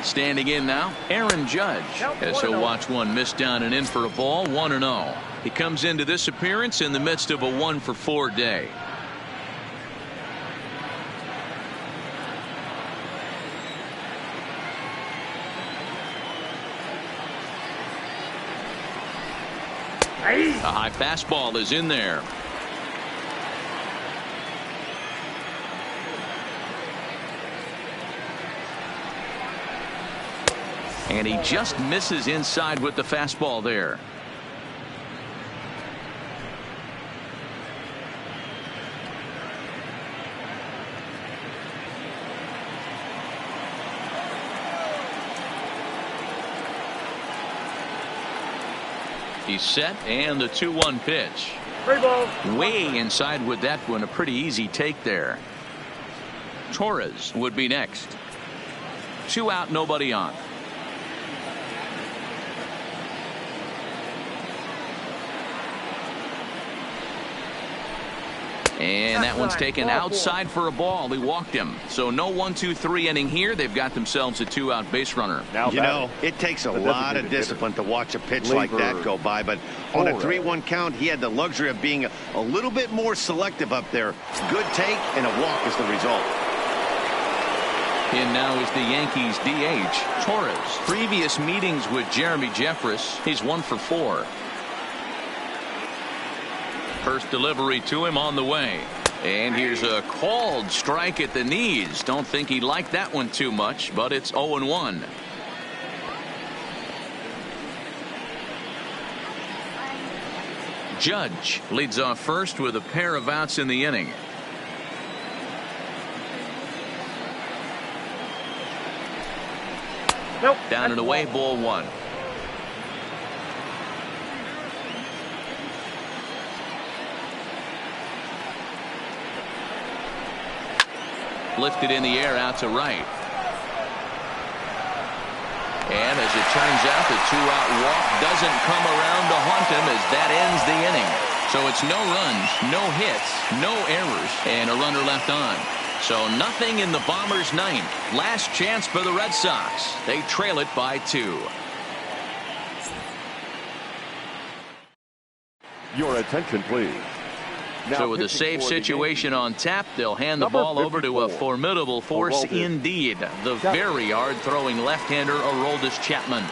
Standing in now, Aaron Judge, as he'll watch one miss down and in for a ball, 1-0. He comes into this appearance in the midst of a 1-for-4 day. A high fastball is in there. And he just misses inside with the fastball there. He's set, and the 2-1 pitch. Way inside with that one. A pretty easy take there. Torres would be next. 2 out, nobody on. And that one's taken outside for a ball. He walked him. So no 1-2-3 inning here. They've got themselves a 2-out base runner. You know, it takes a lot of discipline to watch a pitch like that go by. But on a 3-1 count, he had the luxury of being a little bit more selective up there. Good take, and a walk is the result. In now is the Yankees DH, Torres. Previous meetings with Jeremy Jeffress, he's 1-for-4. First delivery to him on the way. And here's a called strike at the knees. Don't think he liked that one too much, but it's 0-1. Judge leads off first with a pair of outs in the inning. Down and away, ball 1. Lifted in the air out to right. And as it turns out, the 2-out walk doesn't come around to haunt him as that ends the inning. So it's no runs, no hits, no errors, and a runner left on. So nothing in the Bombers' ninth. Last chance for the Red Sox. They trail it by 2. Your attention, please. Now so with a safe situation on tap, they'll hand the ball over to a formidable force indeed. The very hard-throwing left-hander, Aroldis Chapman.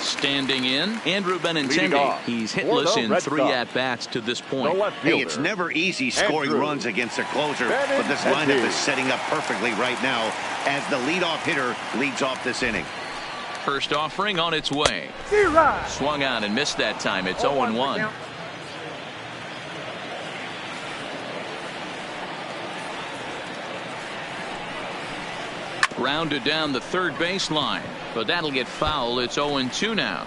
Standing in, Andrew Benintendi. He's hitless in 3 at-bats to this point. Hey, it's never easy scoring runs against a closer, but this lineup is setting up perfectly right now as the leadoff hitter leads off this inning. First offering on its way. Swung on and missed that time. It's 0-1. Rounded down the third baseline, but that'll get foul. It's 0-2 now.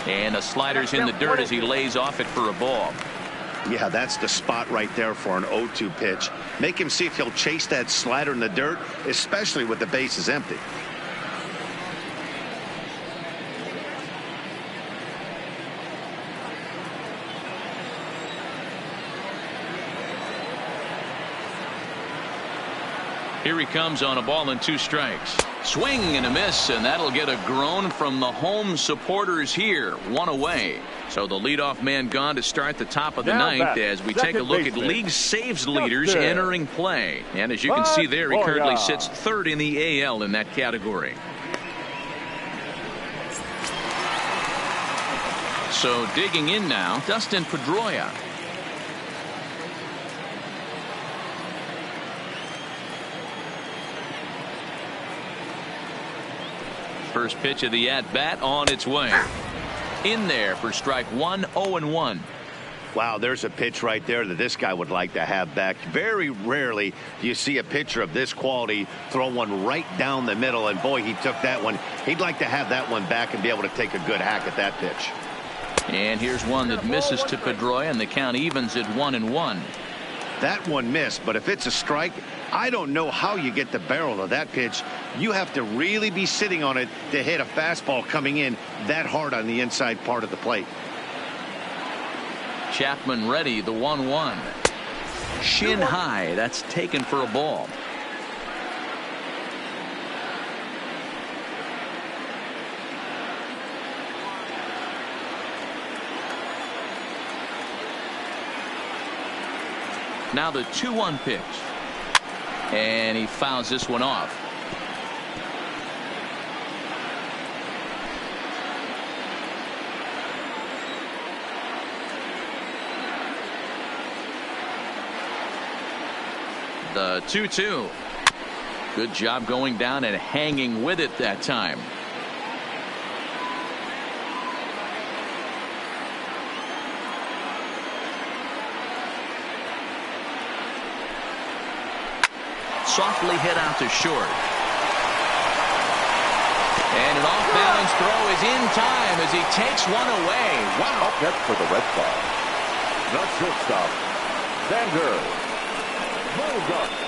And a slider's in the dirt as he lays off it for a ball. Yeah, that's the spot right there for an 0-2 pitch. Make him see if he'll chase that slider in the dirt, especially with the bases empty. Here he comes on a ball and 2 strikes. Swing and a miss, and that'll get a groan from the home supporters here. 1 away. So the leadoff man gone to start the top of the ninth as we take a look at league saves leaders entering play. And as you can see there, he currently sits 3rd in the AL in that category. So digging in now, Dustin Pedroia. First pitch of the at-bat on its way. In there for strike one, 0-1. Wow, there's a pitch right there that this guy would like to have back. Very rarely do you see a pitcher of this quality throw one right down the middle, and boy, he took that one. He'd like to have that one back and be able to take a good hack at that pitch. And here's one that misses to Pedroia, and the count evens at 1-1. That one missed, but if it's a strike, I don't know how you get the barrel of that pitch. You have to really be sitting on it to hit a fastball coming in that hard on the inside part of the plate. Chapman ready, the 1-1. Shin high, that's taken for a ball. Now the 2-1 pitch. And he fouls this one off. The 2-2. Good job going down and hanging with it that time. Softly hit out to short. And an off-balance throw is in time as he takes one away. Wow. Up next for the Red Sox, the shortstop, Xander Bogaerts.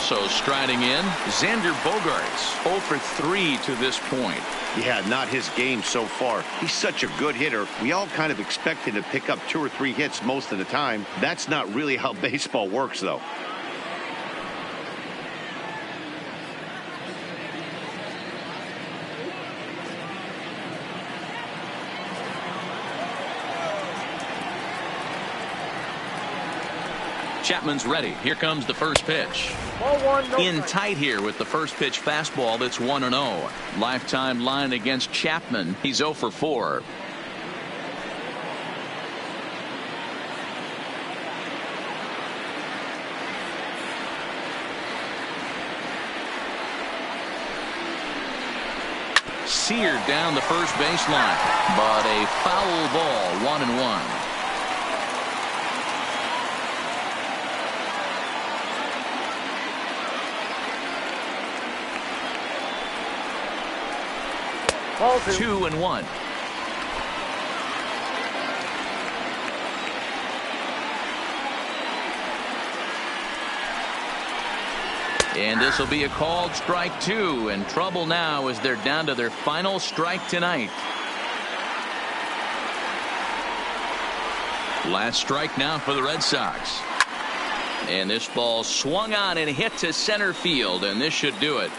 So striding in, Xander Bogaerts 0 for 3 to this point. Yeah, not his game so far. He's such a good hitter. We all kind of expect him to pick up 2 or 3 hits most of the time. That's not really how baseball works, though. Chapman's ready. Here comes the first pitch. Ball one, no In strike. tight here with the first pitch fastball. That's 1-0. Lifetime line against Chapman. He's 0 for 4. Seared down the first baseline, but a foul ball. 1-1. Ball 2-1. And this will be a called strike 2, and trouble now as they're down to their final strike tonight. Last strike now for the Red Sox. And this ball swung on and hit to center field, and this should do it.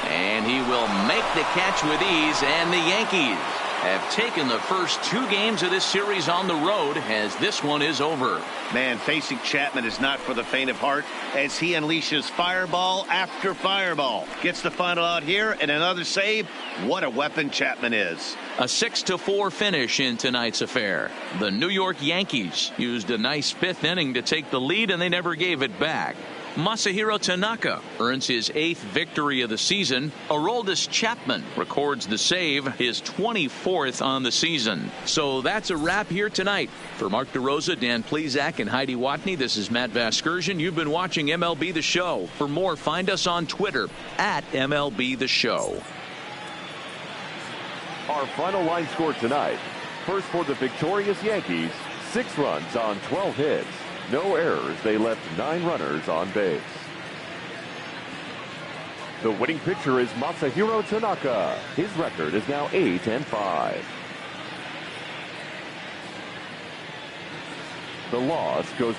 And he will make the catch with ease, and the Yankees have taken the first 2 games of this series on the road as this one is over. Man, facing Chapman is not for the faint of heart as he unleashes fireball after fireball. Gets the final out here and another save. What a weapon Chapman is. A 6-4 finish in tonight's affair. The New York Yankees used a nice 5th inning to take the lead, and they never gave it back. Masahiro Tanaka earns his 8th victory of the season. Aroldis Chapman records the save, his 24th on the season. So that's a wrap here tonight. For Mark DeRosa, Dan Plesac, and Heidi Watney, this is Matt Vasgersian. You've been watching MLB The Show. For more, find us on Twitter at MLB The Show. Our final line score tonight. First for the victorious Yankees, 6 runs on 12 hits. No errors. They left 9 runners on base. The winning pitcher is Masahiro Tanaka. His record is now 8-5. The loss goes to